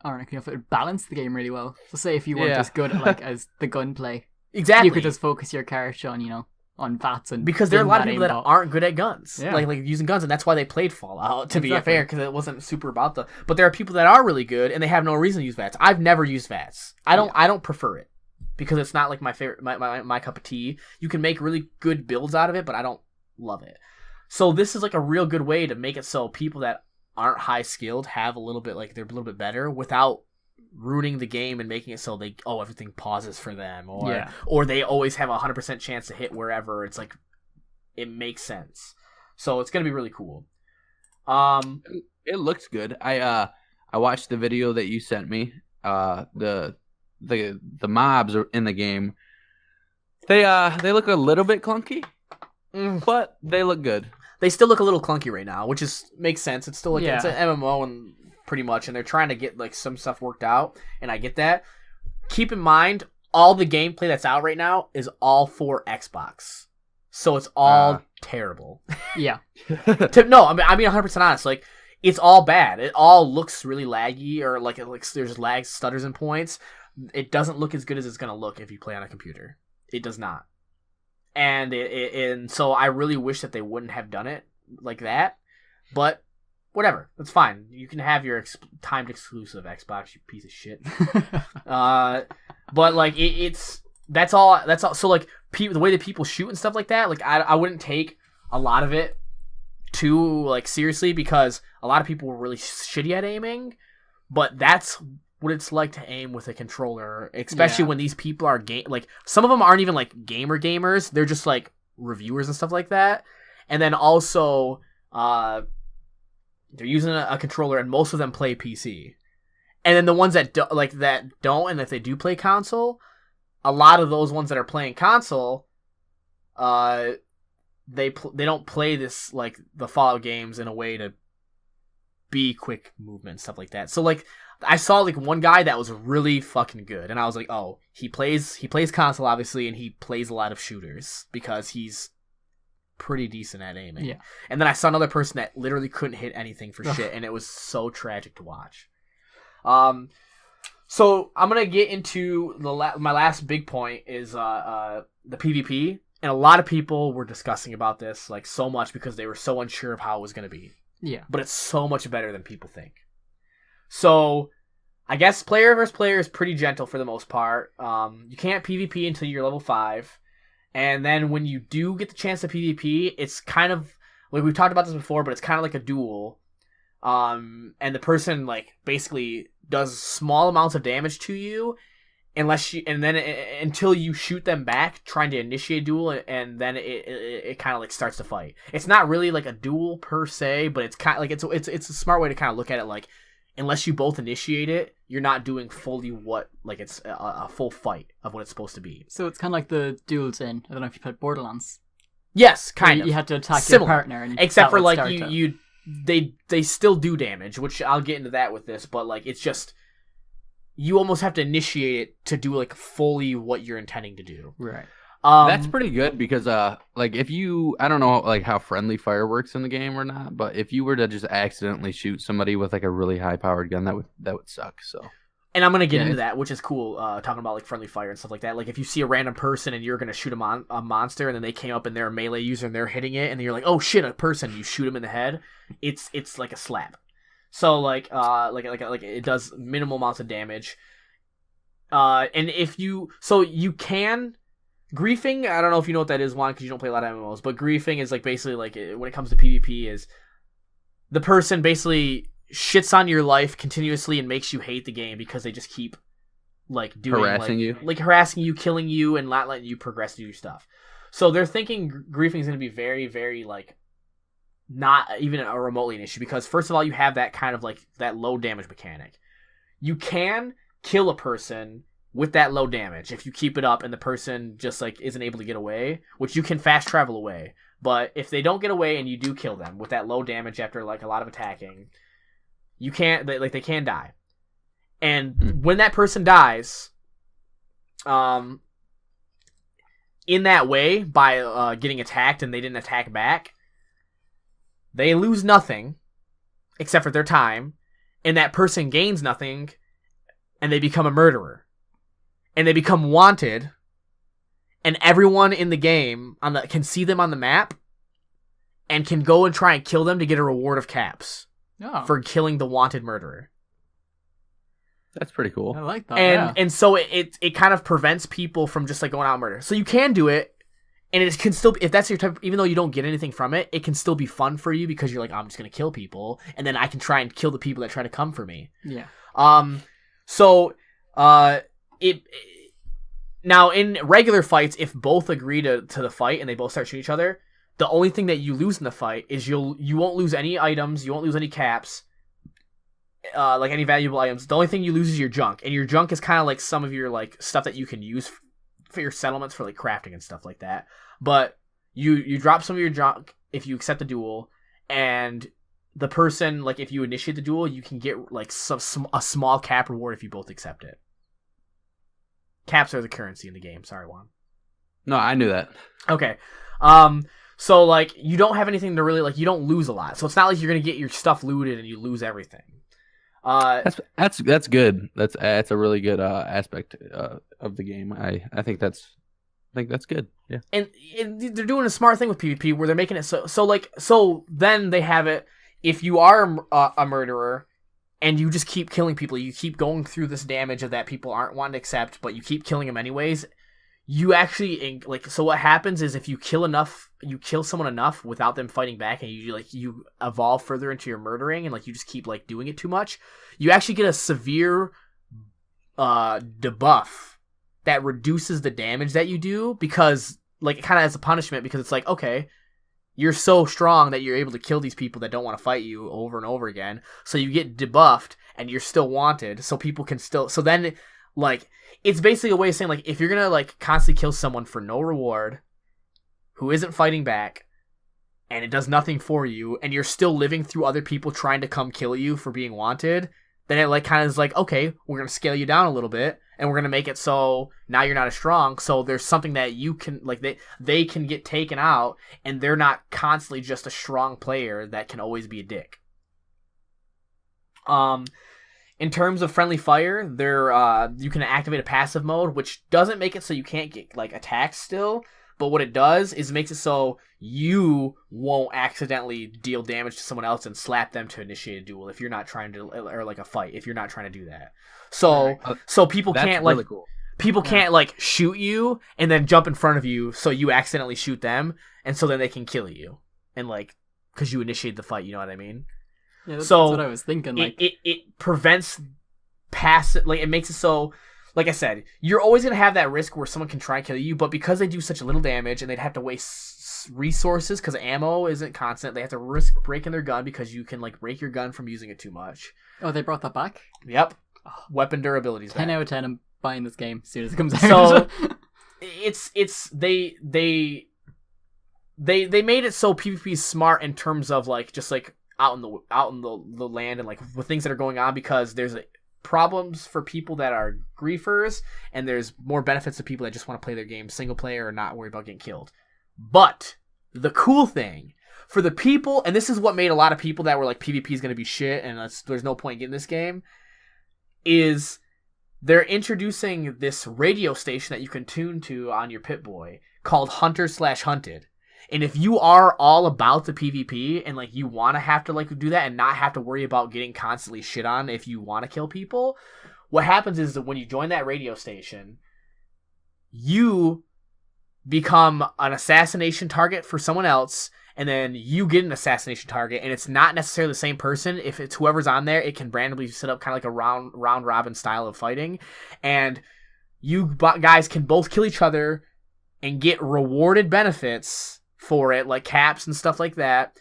S2: ironically enough, it would balance the game really well. So say if you weren't as good at, like, as the gunplay,
S3: exactly,
S2: you could just focus your character on, you know, on VATS and
S3: because there are a lot of people that
S2: aimbot.
S3: aren't good at guns,
S2: Yeah.
S3: like using guns, and that's why they played Fallout, to be
S2: Exactly.
S3: fair, because it wasn't super about the. But there are people that are really good and they have no reason to use VATS. I've never used VATS. I don't prefer it because it's not like my favorite, my cup of tea. You can make really good builds out of it, but I don't love it. So this is, like, a real good way to make it so people that aren't high skilled have a little bit, like, they're a little bit better without ruining the game and making it so everything pauses for them, or they always have a 100% chance to hit wherever. It's like, it makes sense. So it's gonna be really cool.
S1: It looks good. I watched the video that you sent me. The mobs are in the game. They look a little bit clunky, but they look good.
S3: They still look a little clunky right now, which makes sense. It's still, like,
S2: Yeah.
S3: it's an MMO and pretty much, and they're trying to get, like, some stuff worked out, and I get that. Keep in mind, all the gameplay that's out right now is all for Xbox, so it's all terrible.
S2: Yeah.
S3: No, I mean 100% honest. Like, it's all bad. It all looks really laggy, or like there's lag, stutters, and points. It doesn't look as good as it's gonna look if you play on a computer. It does not. And and so I really wish that they wouldn't have done it like that. But whatever, that's fine. You can have your timed exclusive Xbox, you piece of shit. But, like, that's all. So, like, the way that people shoot and stuff like that, like, I wouldn't take a lot of it too, like, seriously, because a lot of people were really shitty at aiming. But that's what it's like to aim with a controller, especially when these people are like, some of them aren't even, like, gamers. They're just, like, reviewers and stuff like that. And then also, they're using a controller, and most of them play PC. And then the ones that don't, and if they do play console, a lot of those ones that are playing console, they don't play this, like, the Fallout games in a way to be quick movement and stuff like that. So, like, I saw, like, one guy that was really fucking good, and I was like, oh, he plays console, obviously, and he plays a lot of shooters because he's pretty decent at aiming.
S2: Yeah.
S3: And then I saw another person that literally couldn't hit anything for shit, and it was so tragic to watch. So I'm gonna get into my last big point is the PvP, And a lot of people were discussing about this like so much because they were so unsure of how it was going to be.
S2: Yeah.
S3: But it's so much better than people think. So I guess player versus player is pretty gentle for the most part. You can't PvP until you're level 5. And then when you do get the chance to PvP, it's kind of like we've talked about this before, but it's kind of like a duel. And the person like basically does small amounts of damage to you until you shoot them back trying to initiate a duel, and then it kind of like starts to fight. It's not really like a duel per se, but it's kind of like it's a smart way to kind of look at it. Like, unless you both initiate it, you're not doing fully what like it's a full fight of what it's supposed to be.
S2: So it's kind of like the duels in, I don't know if you played Borderlands.
S3: Yes, kind of.
S2: You had to attack
S3: Similar.
S2: your partner, and
S3: except for like
S2: start
S3: they still do damage, which I'll get into that with this, but like it's just you almost have to initiate it to do like fully what you're intending to do.
S2: Right.
S1: That's pretty good because like if you, I don't know like how friendly fire works in the game or not, but if you were to just accidentally shoot somebody with like a really high powered gun, that would suck. So.
S3: And I'm gonna get into that, which is cool. Talking about like friendly fire and stuff like that. Like if you see a random person and you're gonna shoot a monster, and then they came up and they're a melee user and they're hitting it, and then you're like, oh shit, a person! You shoot them in the head. It's like a slap. So like it does minimal amounts of damage. And if you can griefing. I don't know if you know what that is, Juan, because you don't play a lot of MMOs. But griefing is like basically like when it comes to PvP is the person basically shits on your life continuously and makes you hate the game because they just keep like doing
S1: harassing
S3: you, killing you, and not letting you progress to your stuff. So they're thinking griefing is going to be very, very like not even a remotely an issue because first of all, you have that kind of like that low damage mechanic. You can kill a person with that low damage if you keep it up and the person just like isn't able to get away, which you can fast travel away. But if they don't get away and you do kill them with that low damage after like a lot of attacking, you can't they can die. And when that person dies, in that way by getting attacked and they didn't attack back, they lose nothing except for their time, and that person gains nothing, and they become a murderer, and they become wanted, and everyone in the game can see them on the map, and can go and try and kill them to get a reward of caps for killing the wanted murderer.
S1: That's pretty cool.
S2: I like that.
S3: And so it kind of prevents people from just like going out and murder. So you can do it. And it can still, if that's your type, even though you don't get anything from it, it can still be fun for you because you're like, I'm just going to kill people. And then I can try and kill the people that try to come for me.
S2: Yeah.
S3: Now in regular fights, if both agree to the fight and they both start shooting each other, the only thing that you lose in the fight is you won't lose any items, you won't lose any caps, like any valuable items. The only thing you lose is your junk. And your junk is kind of like some of your like stuff that you can use for your settlements for like crafting and stuff like that. But you drop some of your junk if you accept the duel, and the person, like if you initiate the duel, you can get like a small cap reward if you both accept it. Caps are the currency in the game. Sorry, Juan.
S1: No, I knew that.
S3: Okay. So like you don't have anything to really like, you don't lose a lot. So it's not like you're gonna get your stuff looted and you lose everything.
S1: That's good. That's a really good aspect of the game. I think that's good. Yeah. And
S3: they're doing a smart thing with PvP where they're making it so then they have it. If you are a murderer and you just keep killing people, you keep going through this damage that people aren't wanting to accept, but you keep killing them anyways. You actually like, so what happens is if you kill someone enough without them fighting back, and you evolve further into your murdering, and like you just keep like doing it too much, you actually get a severe debuff that reduces the damage that you do, because like it kind of as a punishment, because it's like, okay, you're so strong that you're able to kill these people that don't want to fight you over and over again, so you get debuffed and you're still wanted, so people can still, so then like it's basically a way of saying like, if you're gonna like constantly kill someone for no reward who isn't fighting back and it does nothing for you, and you're still living through other people trying to come kill you for being wanted, then it like kind of is like, okay, we're gonna scale you down a little bit, and we're gonna make it so now you're not as strong, so there's something that you can like, they can get taken out, and they're not constantly just a strong player that can always be a dick. In terms of friendly fire, you can activate a passive mode, which doesn't make it so you can't get like attacked still, But what it does is makes it so you won't accidentally deal damage to someone else and slap them to initiate a duel if you're not trying to, or like a fight if you're not trying to do that. So people
S1: That's
S3: can't
S1: really
S3: like
S1: cool.
S3: people can't like shoot you and then jump in front of you so you accidentally shoot them and so then they can kill you and like because you initiate the fight. You know what I mean?
S2: Yeah, that's
S3: So
S2: what I was thinking. Like,
S3: it prevents passive, like it makes it so, like I said, you're always gonna have that risk where someone can try and kill you, but because they do such little damage and they'd have to waste resources because ammo isn't constant, they have to risk breaking their gun because you can like break your gun from using it too much.
S2: oh, they brought that back.
S3: Yep, weapon durability is
S2: 10
S3: back.
S2: out of 10. I'm buying this game as soon as it comes out.
S3: So it's they made it so PvP is smart in terms of like just like out in the land and like with things that are going on, because there's problems for people that are griefers and there's more benefits to people that just want to play their game single player or not worry about getting killed. But the cool thing for the people, and this is what made a lot of people that were like PvP is going to be shit and there's no point in getting this game, is they're introducing this radio station that you can tune to on your Pip-Boy called Hunter/Hunted. And if you are all about the PvP and like you want to have to like do that and not have to worry about getting constantly shit on if you want to kill people, what happens is that when you join that radio station, you become an assassination target for someone else, and then you get an assassination target, and it's not necessarily the same person. If it's whoever's on there, it can randomly set up kind of like a round robin style of fighting, and you guys can both kill each other and get rewarded benefits for it, like caps and stuff like that,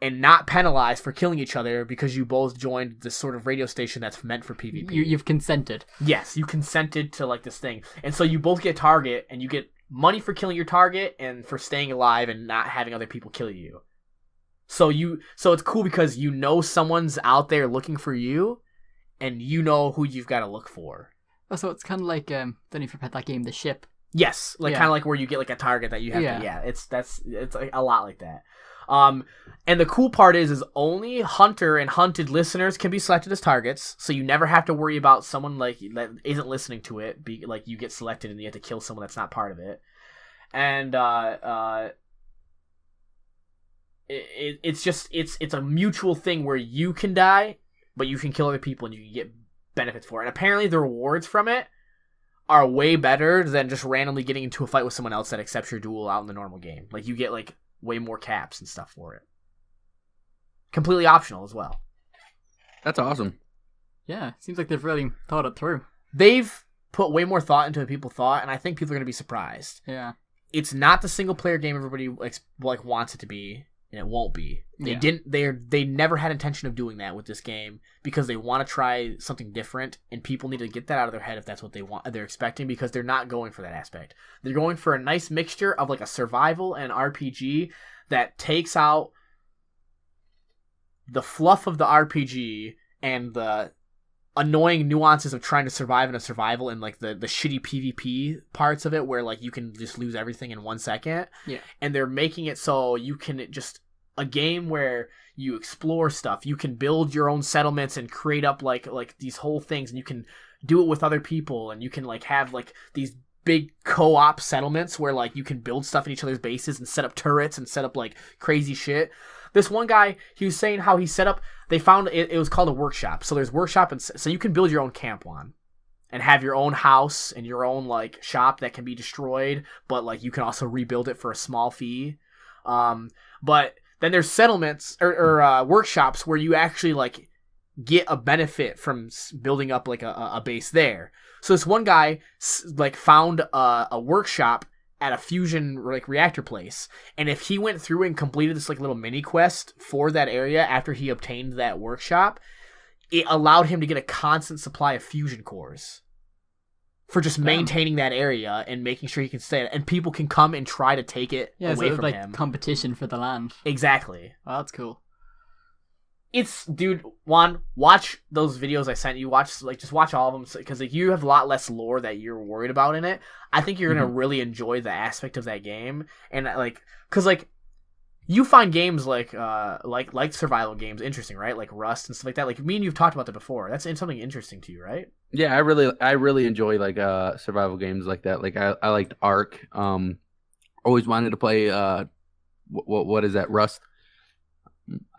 S3: and not penalized for killing each other because you both joined this sort of radio station that's meant for PvP.
S2: You've consented.
S3: Yes, you consented to like this thing, and so you both get target, and you get money for killing your target and for staying alive and not having other people kill you. So it's cool because you know someone's out there looking for you, and you know who you've got to look for.
S2: Oh, so it's kind of like don't you forget that game, The Ship?
S3: Yes, like kind of like where you get like a target that you have to. Yeah, it's like a lot like that. And the cool part is only Hunter and Hunted listeners can be selected as targets, so you never have to worry about someone like that isn't listening to it. Like you get selected and you have to kill someone that's not part of it. And it's a mutual thing where you can die, but you can kill other people and you can get benefits for it. And apparently the rewards from it are way better than just randomly getting into a fight with someone else that accepts your duel out in the normal game. Like you get like way more caps and stuff for it. Completely optional as well.
S1: That's awesome.
S2: Yeah, seems like they've really thought it through.
S3: They've put way more thought into what people thought, and I think people are going to be surprised.
S2: Yeah.
S3: It's not the single player game everybody like wants it to be, and it won't be. They never had intention of doing that with this game because they want to try something different, and people need to get that out of their head if that's what they're expecting, because they're not going for that aspect. They're going for a nice mixture of like a survival and RPG that takes out the fluff of the RPG and the annoying nuances of trying to survive in a survival and like the shitty PvP parts of it where like you can just lose everything in 1 second.
S2: Yeah.
S3: And they're making it so you can just a game where you explore stuff. You can build your own settlements and create up like these whole things, and you can do it with other people, and you can like have like these big co-op settlements where like you can build stuff in each other's bases and set up turrets and set up like crazy shit. This one guy, he was saying how he set up, they found it was called a workshop. So there's workshop, and so you can build your own camp on and have your own house and your own like shop that can be destroyed, but like you can also rebuild it for a small fee. But then there's settlements or workshops where you actually like get a benefit from building up like a base there. So this one guy like found a workshop at a fusion like reactor place, and if he went through and completed this like little mini quest for that area after he obtained that workshop, it allowed him to get a constant supply of fusion cores for just maintaining that area and making sure he can stay, and people can come and try to take it away from
S2: like
S3: him.
S2: Competition for the land.
S3: Exactly.
S2: Oh, that's cool.
S3: It's, dude, Juan, watch those videos I sent you. Just watch all of them, because like you have a lot less lore that you're worried about in it. I think you're gonna really enjoy the aspect of that game, and like, cause like, you find games like survival games interesting, right? Like Rust and stuff like that. Like me and you've talked about that before. That's something interesting to you, right?
S1: Yeah, I really enjoy like survival games like that. Like I liked Ark. always wanted to play. What is that? Rust.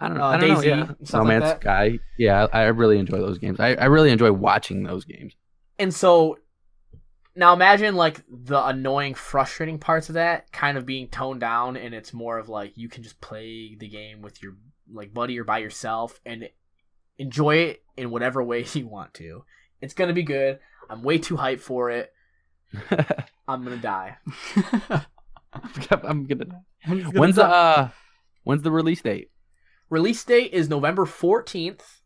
S1: I don't know.
S3: Daisy,
S1: Yeah.
S3: stuff
S1: No
S3: like
S1: Man's
S3: that.
S1: Sky. Yeah, I really enjoy those games. I really enjoy watching those games.
S3: And so now imagine like the annoying, frustrating parts of that kind of being toned down, and it's more of like you can just play the game with your like buddy or by yourself and enjoy it in whatever way you want to. It's gonna be good. I'm way too hyped for it. I'm gonna die.
S1: I'm gonna. When's the release date?
S3: Release date is November 14th.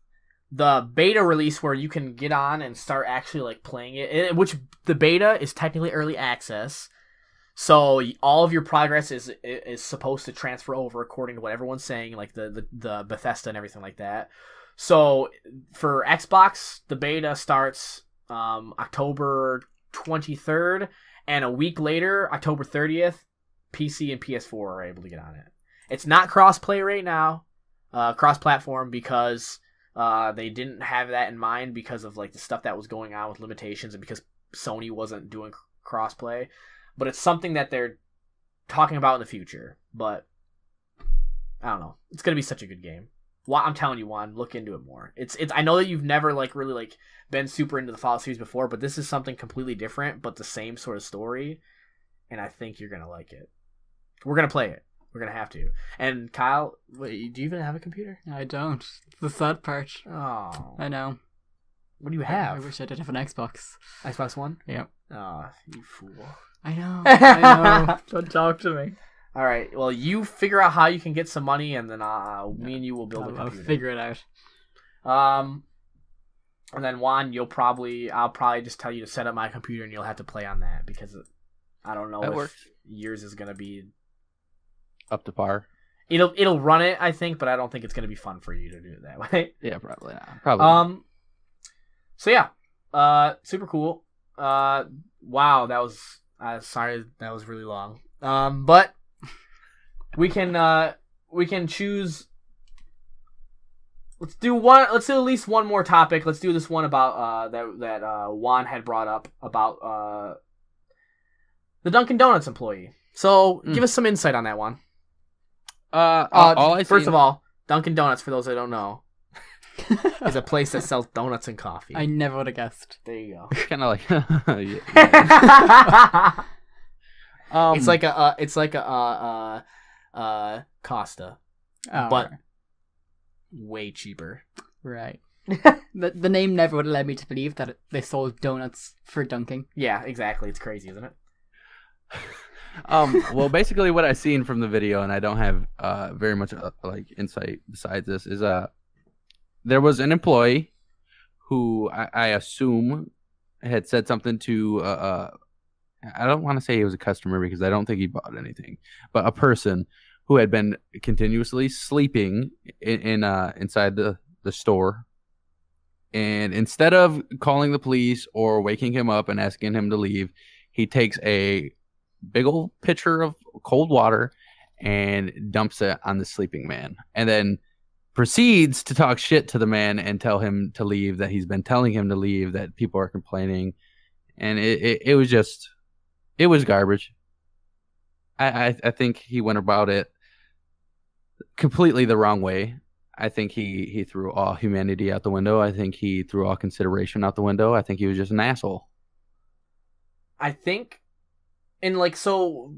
S3: The beta release where you can get on and start actually like playing it, which the beta is technically early access. So all of your progress is supposed to transfer over according to what everyone's saying, like the Bethesda and everything like that. So for Xbox, the beta starts October 23rd, and a week later, October 30th, PC and PS4 are able to get on it. It's not cross-play right now, cross-platform, because they didn't have that in mind because of like the stuff that was going on with limitations and because Sony wasn't doing cross-play. But it's something that they're talking about in the future. But I don't know. It's gonna be such a good game. I'm telling you, Juan, look into it more. It's. I know that you've never like really like been super into the Fallout series before, but this is something completely different, but the same sort of story, and I think you're gonna like it. We're gonna play it. We're gonna have to. And Kyle, wait, do you even have a computer?
S2: I don't. It's the sad part.
S3: Oh,
S2: I know.
S3: what do you have?
S2: I wish I did have an Xbox.
S3: Xbox One?
S2: Yeah.
S3: Oh, you fool.
S2: I know. I know.
S3: Don't talk to me. All right. Well, you figure out how you can get some money, and then me and you will build a
S2: I'll
S3: computer.
S2: figure it out.
S3: And then Juan, I'll probably just tell you to set up my computer, and you'll have to play on that because I don't know
S1: That
S3: if
S1: works.
S3: yours is gonna be.
S1: Up to par.
S3: It'll run it, I think, but I don't think it's gonna be fun for you to do it that way.
S1: Yeah, probably not. Probably. Not.
S3: So yeah, super cool. Wow, that was. Sorry, that was really long. But we can choose. Let's do at least one more topic. Let's do this one about that Juan had brought up about the Dunkin' Donuts employee. So give us some insight on that one. First of all, Dunkin' Donuts, for those that don't know, is a place that sells donuts and coffee.
S2: I never would have guessed.
S3: There you go.
S1: Kind of like.
S3: It's like a Costa,
S2: Oh,
S3: but way cheaper.
S2: right. The name never would have led me to believe that they sold donuts for dunking.
S3: Yeah, exactly. It's crazy, isn't it?
S1: Well, basically what I seen from the video, and I don't have very much like insight besides this, is there was an employee who I assume had said something to I don't want to say he was a customer because I don't think he bought anything, but a person who had been continuously sleeping inside the store, and instead of calling the police or waking him up and asking him to leave, he takes a big old pitcher of cold water and dumps it on the sleeping man, and then proceeds to talk shit to the man and tell him to leave, that he's been telling him to leave, that people are complaining, and it was just, it was garbage. I think he went about it completely the wrong way. I think he threw all humanity out the window. I think he threw all consideration out the window. I think he was just an asshole.
S3: I think, and like, so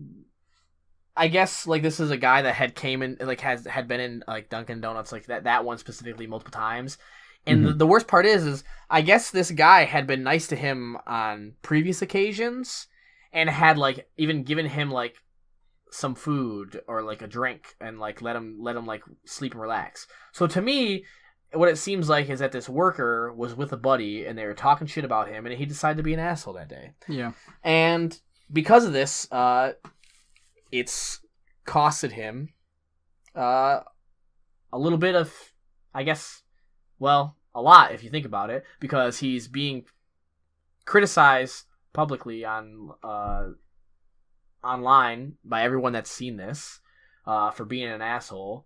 S3: I guess like this is a guy that had came in, like had been in like Dunkin' Donuts, like that one specifically multiple times. And the worst part is I guess this guy had been nice to him on previous occasions and had like even given him like some food or like a drink and like let him like sleep and relax. So to me, what it seems like is that this worker was with a buddy and they were talking shit about him, and he decided to be an asshole that day.
S2: Yeah.
S3: And because of this, it's costed him a little bit of, I guess, well, a lot if you think about it, because he's being criticized publicly on online by everyone that's seen this for being an asshole.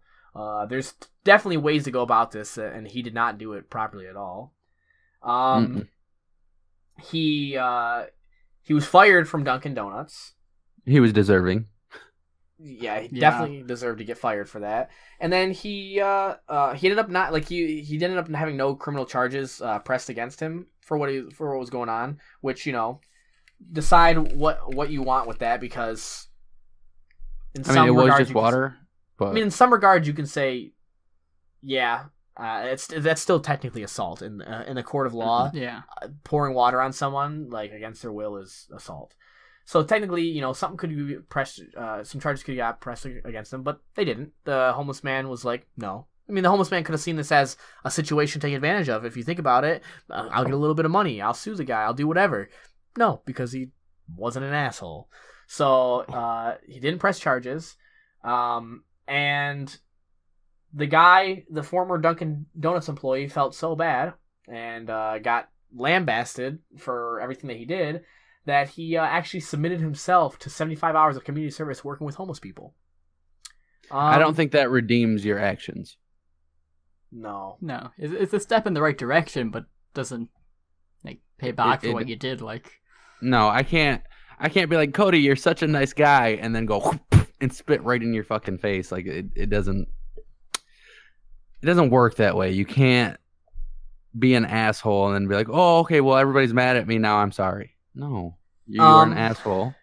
S3: There's definitely ways to go about this, and he did not do it properly at all. He was fired from Dunkin' Donuts.
S1: He was deserving.
S3: Yeah, he
S2: Yeah.
S3: definitely deserved to get fired for that. And then he ended up not like he ended up having no criminal charges pressed against him for what was going on. Which, you know, decide what you want with that, because in
S1: I mean, it
S3: some
S1: was
S3: regards
S1: just water, but
S3: I mean, in some regards you can say, yeah, that's still technically assault in the court of law.
S2: Yeah.
S3: Pouring water on someone like against their will is assault. So technically, you know, something could be pressed, some charges could get pressed against them, but they didn't. The homeless man was like, no. I mean, the homeless man could have seen this as a situation to take advantage of. If you think about it, I'll get a little bit of money. I'll sue the guy. I'll do whatever. No, because he wasn't an asshole. So he didn't press charges. And the former Dunkin' Donuts employee, felt so bad and got lambasted for everything that he did, that he actually submitted himself to 75 hours of community service working with homeless people.
S1: I don't think that redeems your actions.
S3: No.
S2: No, it's a step in the right direction, but doesn't like pay back for what you did. Like,
S1: no, I can't be like, Cody, you're such a nice guy, and then go and spit right in your fucking face. Like it doesn't work that way. You can't be an asshole and then be like, oh, okay, well, everybody's mad at me now, I'm sorry. No, you are an asshole.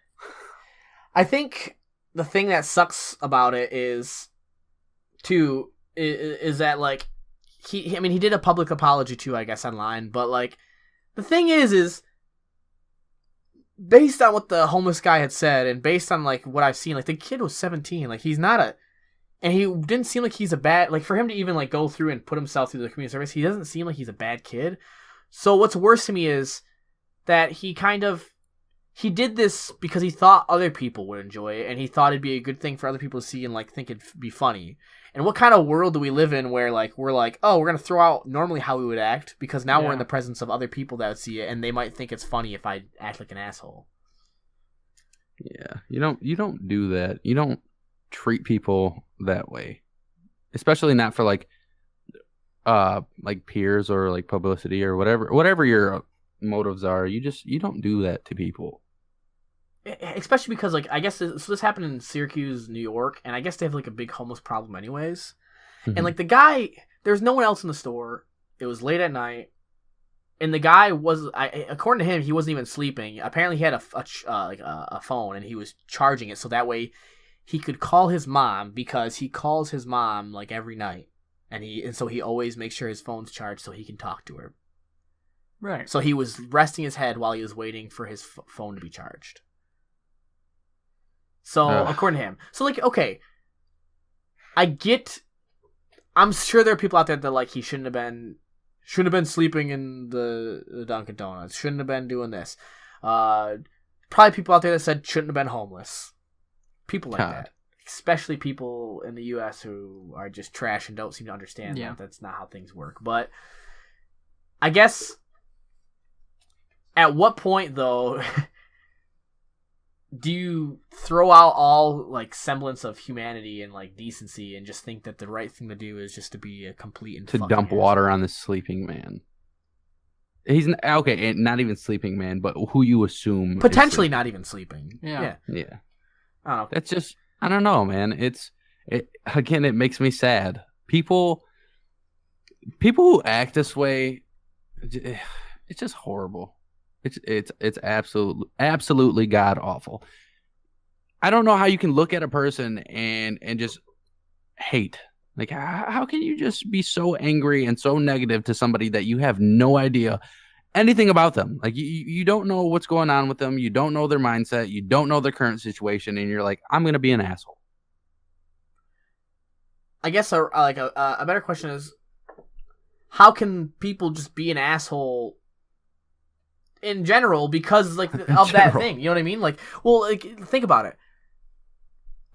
S3: I think the thing that sucks about it is that like he did a public apology too, I guess, online, but like the thing is based on what the homeless guy had said and based on like what I've seen, like the kid was 17, like he's not and he didn't seem like he's a bad, like for him to even like go through and put himself through the community service, he doesn't seem like he's a bad kid. So what's worse to me is that he did this because he thought other people would enjoy it, and he thought it'd be a good thing for other people to see and like think it'd be funny. And what kind of world do we live in where like we're like, oh, we're gonna throw out normally how we would act because now we're in the presence of other people that would see it and they might think it's funny if I act like an asshole.
S1: Yeah, you don't do that. You don't treat people that way, especially not for like peers or like publicity or whatever your motives are. You don't do that to people,
S3: especially because like I guess this happened in Syracuse, New York, and I guess they have like a big homeless problem anyways.
S2: Mm-hmm.
S3: And like the guy, there's no one else in the store. It was late at night, and the guy was, according to him, he wasn't even sleeping. Apparently, he had a phone, and he was charging it so that way he could call his mom, because he calls his mom like every night, and so he always makes sure his phone's charged so he can talk to her.
S2: right.
S3: So he was resting his head while he was waiting for his phone to be charged. So, according to him. So, like, okay. I'm sure there are people out there that, like, he shouldn't have been sleeping in the Dunkin' Donuts. Shouldn't have been doing this. Probably people out there that said shouldn't have been homeless. People like that. Especially people in the U.S. who are just trash and don't seem to understand that that's not how things work. But I guess at what point, though, do you throw out all like semblance of humanity and like decency and just think that the right thing to do is just to be a complete and
S1: to dump water on this sleeping man? He's okay, not even sleeping man, but who you assume
S3: potentially not even sleeping.
S2: Yeah.
S3: I don't know.
S1: That's just, I don't know, man. It makes me sad. People who act this way, it's just horrible. It's absolutely god awful. I don't know how you can look at a person and just hate. Like, how can you just be so angry and so negative to somebody that you have no idea anything about them? Like, you don't know what's going on with them. You don't know their mindset. You don't know their current situation. And you're like, I'm going to be an asshole.
S3: I guess a better question is, how can people just be an asshole in general because like of that thing? You know what I mean? Like, well, like think about it.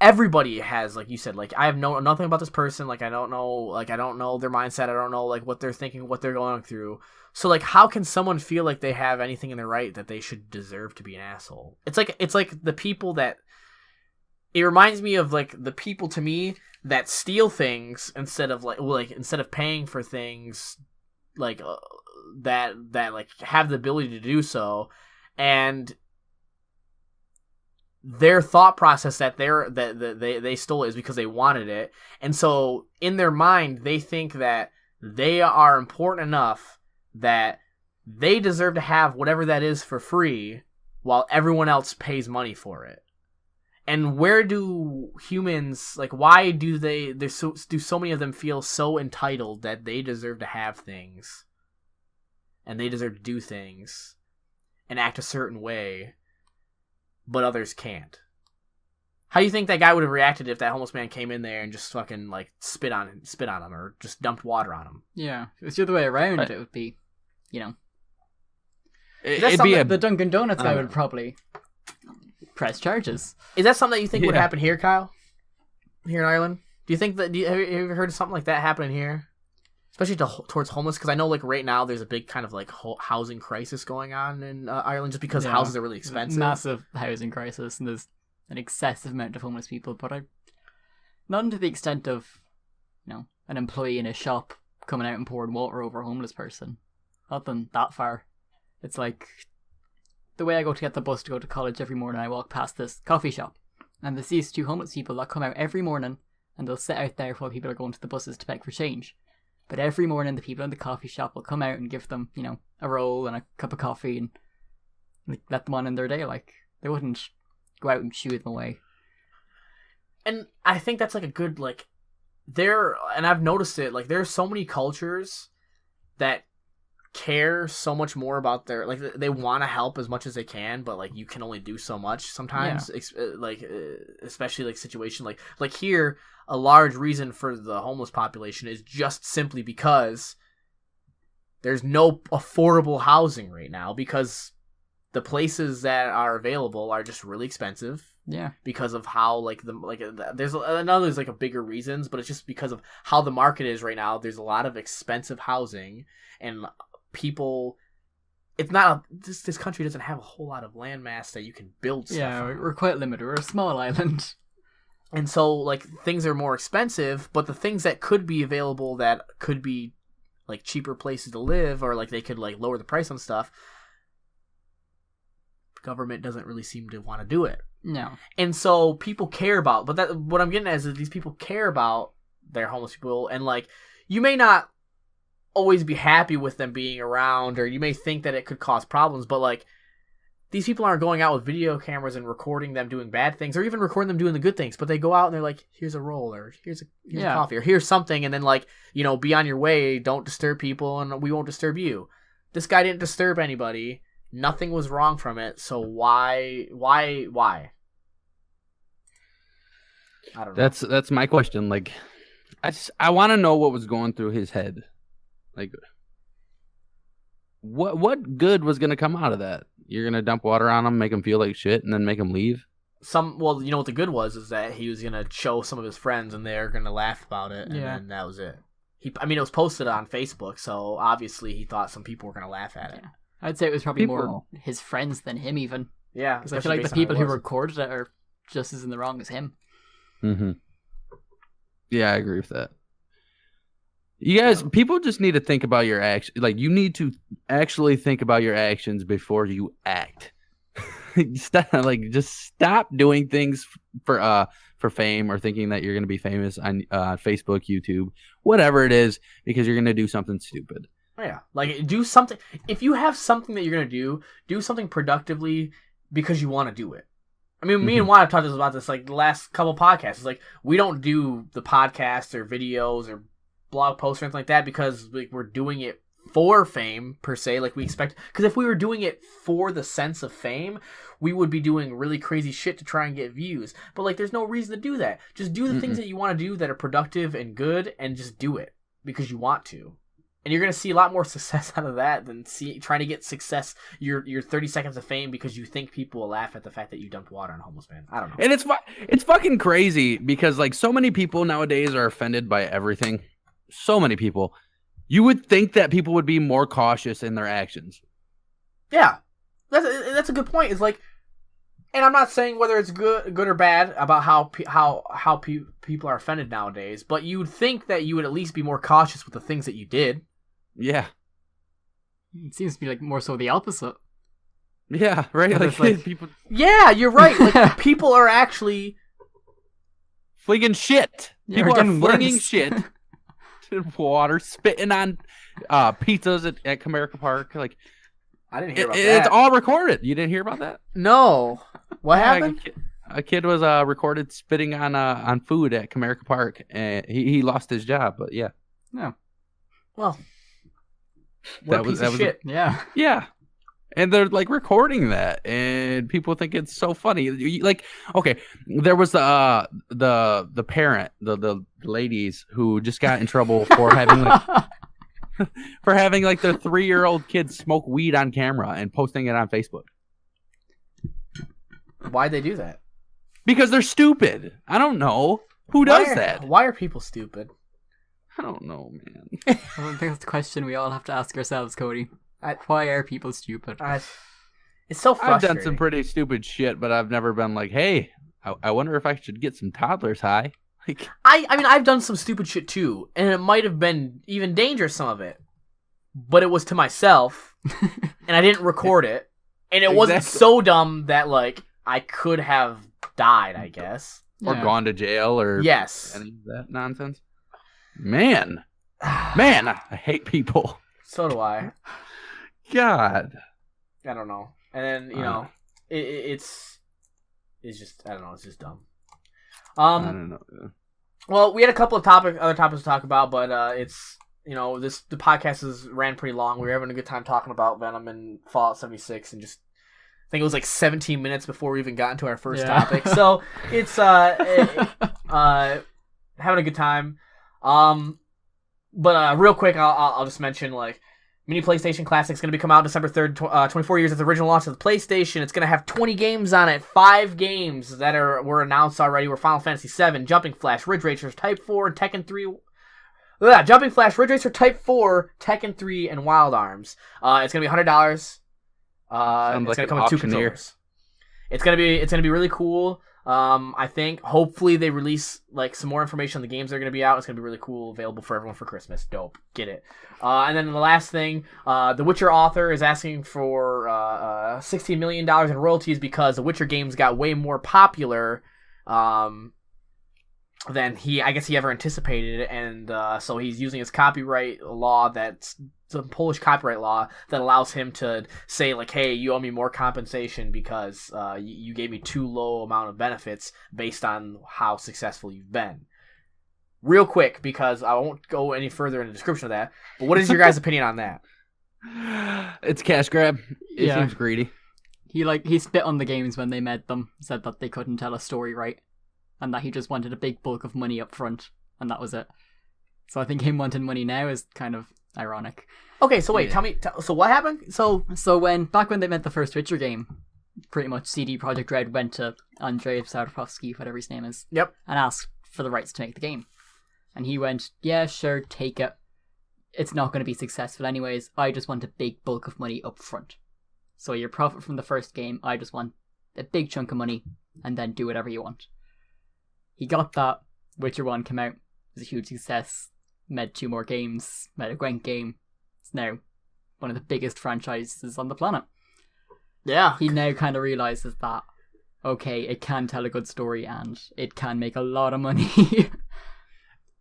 S3: Everybody has, like you said, like I have nothing about this person. Like I don't know their mindset. I don't know like what they're thinking, what they're going through. So like, how can someone feel like they have anything in their right that they should deserve to be an asshole? It's like the people that. It reminds me of like the people to me that steal things instead of instead of paying for things, like that like have the ability to do so, and their thought process that they stole it is because they wanted it, and so in their mind they think that they are important enough that they deserve to have whatever that is for free, while everyone else pays money for it. And where do humans, like, why do do so many of them feel so entitled that they deserve to have things, and they deserve to do things, and act a certain way, but others can't? How do you think that guy would have reacted if that homeless man came in there and just fucking like spit on him or just dumped water on him?
S2: Yeah, if it was the other way around, it would be, you know,
S1: It'd be
S2: the Dunkin' Donuts guy would probably press charges.
S3: Is that something that you think would happen here, Kyle? Here in Ireland? Do you think that? Have you ever heard of something like that happening here? Especially towards homeless, because I know like right now there's a big kind of like housing crisis going on in Ireland, just because houses are really expensive.
S2: Massive housing crisis, and there's an excessive amount of homeless people, but not to the extent of, you know, an employee in a shop coming out and pouring water over a homeless person. Nothing that far. It's like the way I go to get the bus to go to college every morning. I walk past this coffee shop, and there's these two homeless people that come out every morning, and they'll sit out there while people are going to the buses to beg for change. But every morning, the people in the coffee shop will come out and give them, you know, a roll and a cup of coffee, and like, let them on in their day. Like, they wouldn't go out and shoo them away.
S3: And I think that's like a good, like, and I've noticed it, like, there's so many cultures that care so much more about their, like, they want to help as much as they can, but like you can only do so much sometimes. Like, especially like situation like here, a large reason for the homeless population is just simply because there's no affordable housing right now, because the places that are available are just really expensive.
S2: Yeah, because of
S3: how there's like a bigger reasons, but it's just because of how the market is right now. There's a lot of expensive housing, and people, it's not this country doesn't have a whole lot of landmass that you can build stuff.
S2: Yeah, we're quite limited. We're a small island,
S3: and so like things are more expensive. But the things that could be available that could be like cheaper places to live, or like they could like lower the price on stuff, government doesn't really seem to want to do it.
S2: No,
S3: and so people care about. But that what I'm getting at is that these people care about their homeless people, and like you may not always be happy with them being around, or you may think that it could cause problems, but like these people aren't going out with video cameras and recording them doing bad things, or even recording them doing the good things, but they go out and they're like, here's a roll, or here's a coffee, or here's something, and then like, you know, be on your way, don't disturb people, and we won't disturb you. This guy didn't disturb anybody, nothing was wrong from it, so why? I don't know.
S1: That's my question. Like, I want to know what was going through his head. Like, what good was going to come out of that? You're going to dump water on him, make him feel like shit, and then make him leave?
S3: Well, you know what the good was is that he was going to show some of his friends, and they're going to laugh about it, and then that was it. It was posted on Facebook, so obviously he thought some people were going to laugh at it.
S2: I'd say it was probably more his friends than him, even.
S3: Yeah,
S2: because I feel like the people who recorded it are just as in the wrong as him.
S1: Mm-hmm. Yeah, I agree with that. You guys, people just need to think about your actions. Like, you need to actually think about your actions before you act. Just stop doing things for fame, or thinking that you're going to be famous on Facebook, YouTube, whatever it is, because you're going to do something stupid.
S3: Oh, yeah, like, do something. If you have something that you're going to do something productively because you want to do it. I mean, me and Juan have talked about this like the last couple podcasts. It's like we don't do the podcasts or videos or blog posts or anything like that because like we're doing it for fame per se, like we expect. Because if we were doing it for the sense of fame, we would be doing really crazy shit to try and get views. But like, there's no reason to do that. Just do the things that you want to do that are productive and good, and just do it because you want to. And you're gonna see a lot more success out of that than trying to get success, your 30 seconds of fame, because you think people will laugh at the fact that you dumped water on a homeless man. I don't know.
S1: And it's fucking crazy because like so many people nowadays are offended by everything. So many people. You would think that people would be more cautious in their actions.
S3: Yeah, that's a good point. It's like, and I'm not saying whether it's good or bad about how people are offended nowadays, but you'd think that you would at least be more cautious with the things that you did.
S1: Yeah,
S2: it seems to be like more so the opposite.
S1: Yeah, right.
S2: And it's
S1: Like people
S3: Yeah, you're right. Like people are actually
S1: flinging shit.
S2: Yeah,
S1: People
S2: we're
S1: are
S2: getting
S1: flinging
S2: worse.
S1: shit to water, spitting on pizzas at Comerica Park. Like
S3: I didn't hear about
S1: it's
S3: that.
S1: all recorded. You didn't hear about that?
S3: No. What
S1: Yeah,
S3: happened?
S1: a kid was recorded spitting on food at Comerica Park, and he lost his job. But yeah,
S2: No.
S3: Well, what
S1: That
S3: a
S1: was-
S3: piece
S1: that
S3: of
S1: was-
S3: shit.
S2: Yeah.
S1: yeah. And they're like recording that, and people think it's so funny. Like, okay, there was the parent, the ladies who just got in trouble for having like their 3-year-old kid smoke weed on camera and posting it on Facebook
S3: Why'd they do that?
S1: because they're stupid. I don't know who does that.
S3: Why are people stupid?
S1: I don't know, man.
S2: I think that's the question we all have to ask ourselves, Cody. Why are people stupid?
S3: It's so frustrating.
S1: I've done some pretty stupid shit, but I've never been like, hey, I wonder if I should get some toddlers high. Like,
S3: I mean, I've done some stupid shit too, and it might have been even dangerous, some of it. But it was to myself, and I didn't record it, and it wasn't
S1: Exactly.
S3: so dumb that, like, I could have died, I guess.
S1: or
S2: Yeah.
S1: gone to jail or
S3: Yes.
S1: any of that nonsense. Man, I hate people.
S3: So do I.
S1: God.
S3: I don't know. And then, you know, it's just, I don't know, it's just dumb.
S1: I don't know.
S3: Well, we had a couple of other topics to talk about, but it's, you know, the podcast ran pretty long. We were having a good time talking about Venom and Fallout 76, and just I think it was like 17 minutes before we even got into our first topic. So it's having a good time. But real quick, I'll just mention, like, Mini PlayStation Classic is going to be coming out December 3rd, 24 years after the original launch of the PlayStation. It's going to have 20 games on it. 5 games that were announced already were Final Fantasy VII, Jumping Flash, Ridge Racers, Type 4, and Tekken 3. Jumping Flash, Ridge Racer, Type 4, Tekken 3, and Wild Arms. It's going to be $100. It's
S1: Sounds like
S3: going to
S1: an
S3: come with 2
S1: auctioneer.
S3: controllers. It's going to be really cool. I think hopefully they release like some more information on the games that are going to be out. It's going to be really cool, available for everyone for Christmas. Dope, get it. And then the last thing, the Witcher author is asking for $16 million in royalties because the Witcher games got way more popular than he ever anticipated, and so he's using his copyright law, that's the Polish copyright law, that allows him to say, like, hey, you owe me more compensation because you gave me too low amount of benefits based on how successful you've been. Real quick, because I won't go any further in the description of that, but what is your guys' opinion on that?
S1: It's cash grab. It
S2: Yeah.
S1: seems greedy.
S2: He spit on the games when they made them, said that they couldn't tell a story right, and that he just wanted a big bulk of money up front, and that was it. So I think him wanting money now is kind of ironic.
S3: Okay, so wait,
S1: Yeah.
S3: tell me, so what happened? So
S2: Back when they made the first Witcher game, pretty much CD Projekt Red went to Andrzej Sapkowski, whatever his name is,
S3: Yep.
S2: and asked for the rights to make the game. And he went, yeah, sure, take it. It's not going to be successful anyways. I just want a big bulk of money up front. So your profit from the first game, I just want a big chunk of money, and then do whatever you want. He got that. Witcher 1 came out. It was a huge success. Made 2 more games. Made a great game. It's now one of the biggest franchises on the planet.
S3: yeah,
S2: He now kind of realizes that, okay, it can tell a good story and it can make a lot of money.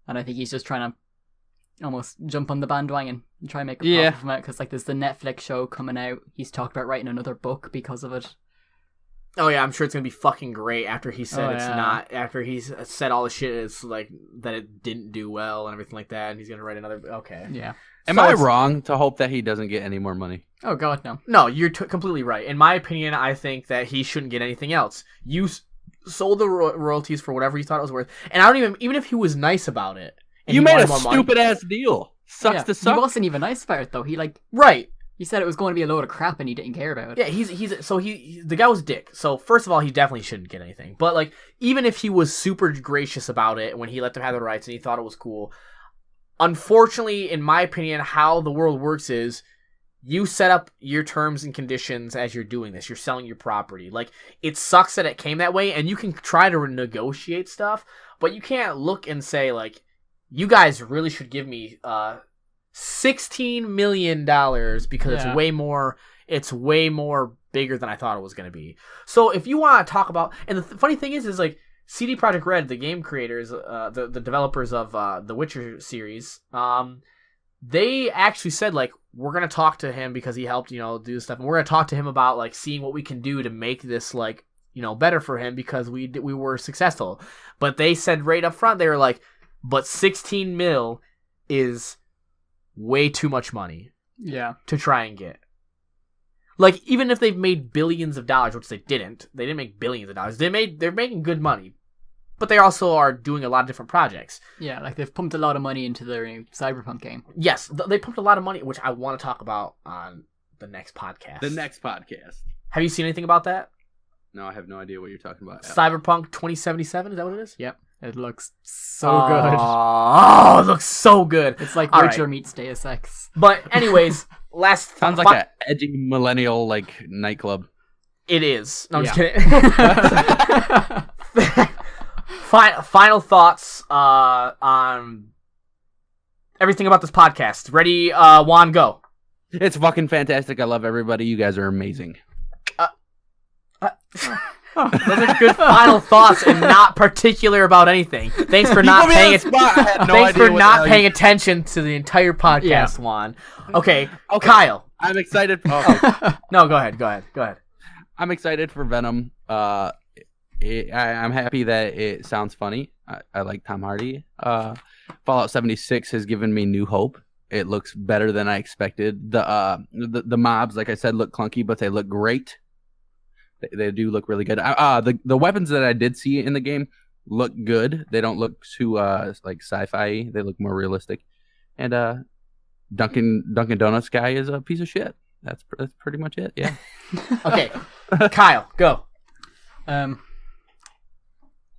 S2: And I think he's just trying to almost jump on the bandwagon and try and make a
S1: Yeah.
S2: profit from it, because like there's the Netflix show coming out. He's talked about writing another book because of it.
S3: Oh yeah, I'm sure it's gonna be fucking great after he said
S2: Oh,
S3: it's
S2: yeah.
S3: not. After he's said all the shit, it's like that it didn't do well and everything like that, and he's gonna write another. Okay.
S2: Yeah.
S1: Am
S3: So
S1: I
S3: it's-
S1: wrong to hope that he doesn't get any more money?
S2: Oh god, no.
S3: No, you're completely right. In my opinion, I think that he shouldn't get anything else. You sold the royalties for whatever you thought it was worth, and I don't even if he was nice about it. And
S1: You
S3: he
S1: made a
S3: wanted more money-
S1: stupid ass deal. Sucks
S2: Yeah,
S1: to
S2: He
S1: suck.
S2: wasn't even nice about it though.
S3: Right.
S2: He said it was going to be a load of crap and he didn't care about it.
S3: Yeah, the guy was a dick. So first of all, he definitely shouldn't get anything. But like, even if he was super gracious about it when he let them have the rights and he thought it was cool, unfortunately, in my opinion, how the world works is you set up your terms and conditions as you're doing this. You're selling your property. Like, it sucks that it came that way, and you can try to negotiate stuff, but you can't look and say, like, you guys really should give me $16 million because
S2: Yeah.
S3: it's way more bigger than I thought it was going to be. So if you want to talk about, and the funny thing is like CD Projekt Red, the game creators, the developers of the Witcher series, they actually said like, we're going to talk to him because he helped, do this stuff. And we're going to talk to him about like seeing what we can do to make this like, better for him because we were successful. But they said right up front, they were like, but 16 mil is way too much money.
S2: Yeah.
S3: To try and get. Like, even if they've made billions of dollars, which they didn't make billions of dollars. They're making good money. But they also are doing a lot of different projects.
S2: Yeah, like they've pumped a lot of money into their new Cyberpunk game.
S3: Yes, they pumped a lot of money, which I want to talk about on the next podcast. Have you seen anything about that?
S1: No, I have no idea what you're talking about.
S3: Cyberpunk 2077, is that what it is?
S2: Yep. It looks so good.
S3: Oh, it looks so good.
S2: It's like
S3: All
S2: Witcher
S3: right.
S2: meets Deus Ex.
S3: But anyways,
S1: sounds like an edgy millennial like nightclub.
S3: It is. No, I'm
S2: Yeah.
S3: just kidding. Final thoughts on everything about this podcast. Ready, Juan, go.
S1: It's fucking fantastic. I love everybody. You guys are amazing.
S3: Those are good final thoughts and not particular about anything. Thanks for not paying attention to the entire podcast, Juan. Okay, Kyle.
S1: I'm excited.
S3: No, go ahead.
S1: I'm excited for Venom. I'm happy that it sounds funny. I like Tom Hardy. Fallout 76 has given me new hope. It looks better than I expected. The mobs, like I said, look clunky, but they look great. They do look really good. The weapons that I did see in the game look good. They don't look too like sci-fi. They look more realistic. And Dunkin' Donuts guy is a piece of shit. That's pretty much it. Yeah.
S3: Okay, Kyle, go.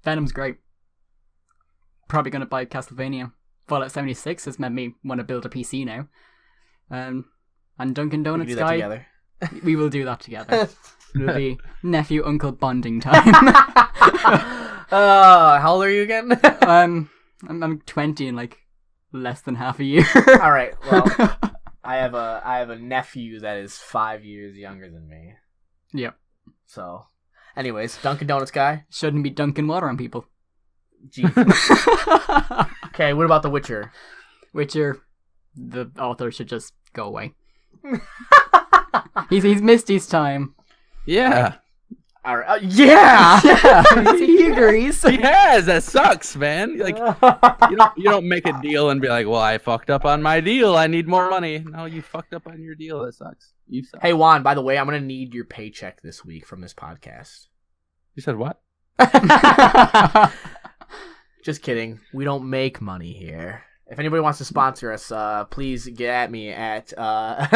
S2: Venom's great. Probably gonna buy Castlevania. Fallout 76 has made me want to build a PC now. And Dunkin' Donuts guy.
S3: Together.
S2: We will do that together. It'll be nephew-uncle bonding time.
S3: How old are you again?
S2: I'm 20 in like less than half a year.
S3: All right. Well, I have a nephew that is 5 years younger than me.
S2: Yep.
S3: So, anyways, Dunkin' Donuts guy.
S2: Shouldn't be dunking water on people.
S3: Jesus. Okay. What about The Witcher?
S2: Witcher, the author should just go away. He's missed his time.
S1: Yeah.
S3: All right. Yeah.
S2: He agrees.
S1: He has. That sucks, man. Like you don't make a deal and be like, well, I fucked up on my deal. I need more money. No, you fucked up on your deal. That sucks. You suck.
S3: Hey Juan, by the way, I'm gonna need your paycheck this week from this podcast.
S1: You said what?
S3: Just kidding. We don't make money here. If anybody wants to sponsor us, please get at me at
S1: Get at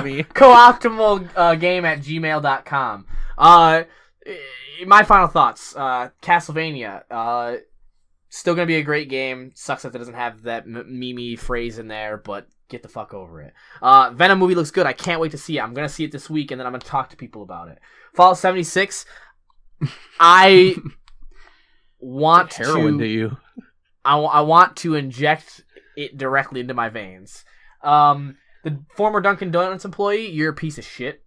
S1: me.
S3: cooptimalgame@gmail.com. My final thoughts. Castlevania. Still gonna be a great game. Sucks that it doesn't have that meme phrase in there, but get the fuck over it. Venom movie looks good. I can't wait to see it. I'm gonna see it this week, and then I'm gonna talk to people about it. Fallout 76. I want
S1: heroin to you.
S3: I want to inject it directly into my veins. The former Dunkin' Donuts employee, you're a piece of shit.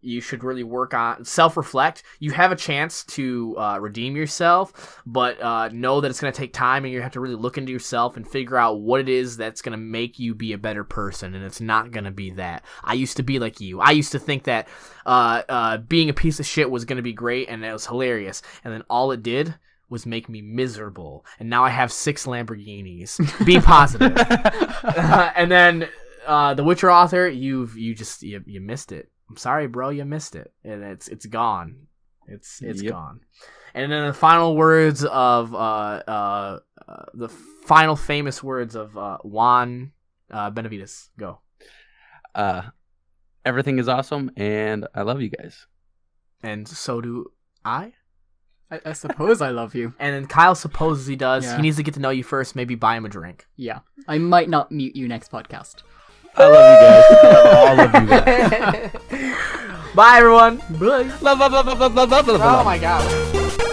S3: You should really work on self-reflect. You have a chance to redeem yourself, but know that it's going to take time, and you have to really look into yourself and figure out what it is that's going to make you be a better person, and it's not going to be that. I used to be like you. I used to think that being a piece of shit was going to be great, and it was hilarious, and then all it did was make me miserable, and now I have 6 Lamborghinis. Be positive. And then the Witcher author, you missed it. I'm sorry, bro, you missed it, and it's gone. It's gone. And then the final words of the final famous words of Juan Benavides. Go.
S1: Everything is awesome, and I love you guys.
S3: And so do I.
S2: I suppose I love you.
S3: And then Kyle supposes he does.
S2: Yeah.
S3: He needs to get to know you first. Maybe buy him a drink.
S2: Yeah. I might not mute you next podcast.
S1: I love you guys. I love all of you guys.
S3: Bye, everyone.
S2: Bye.
S1: Love.
S3: Oh my god.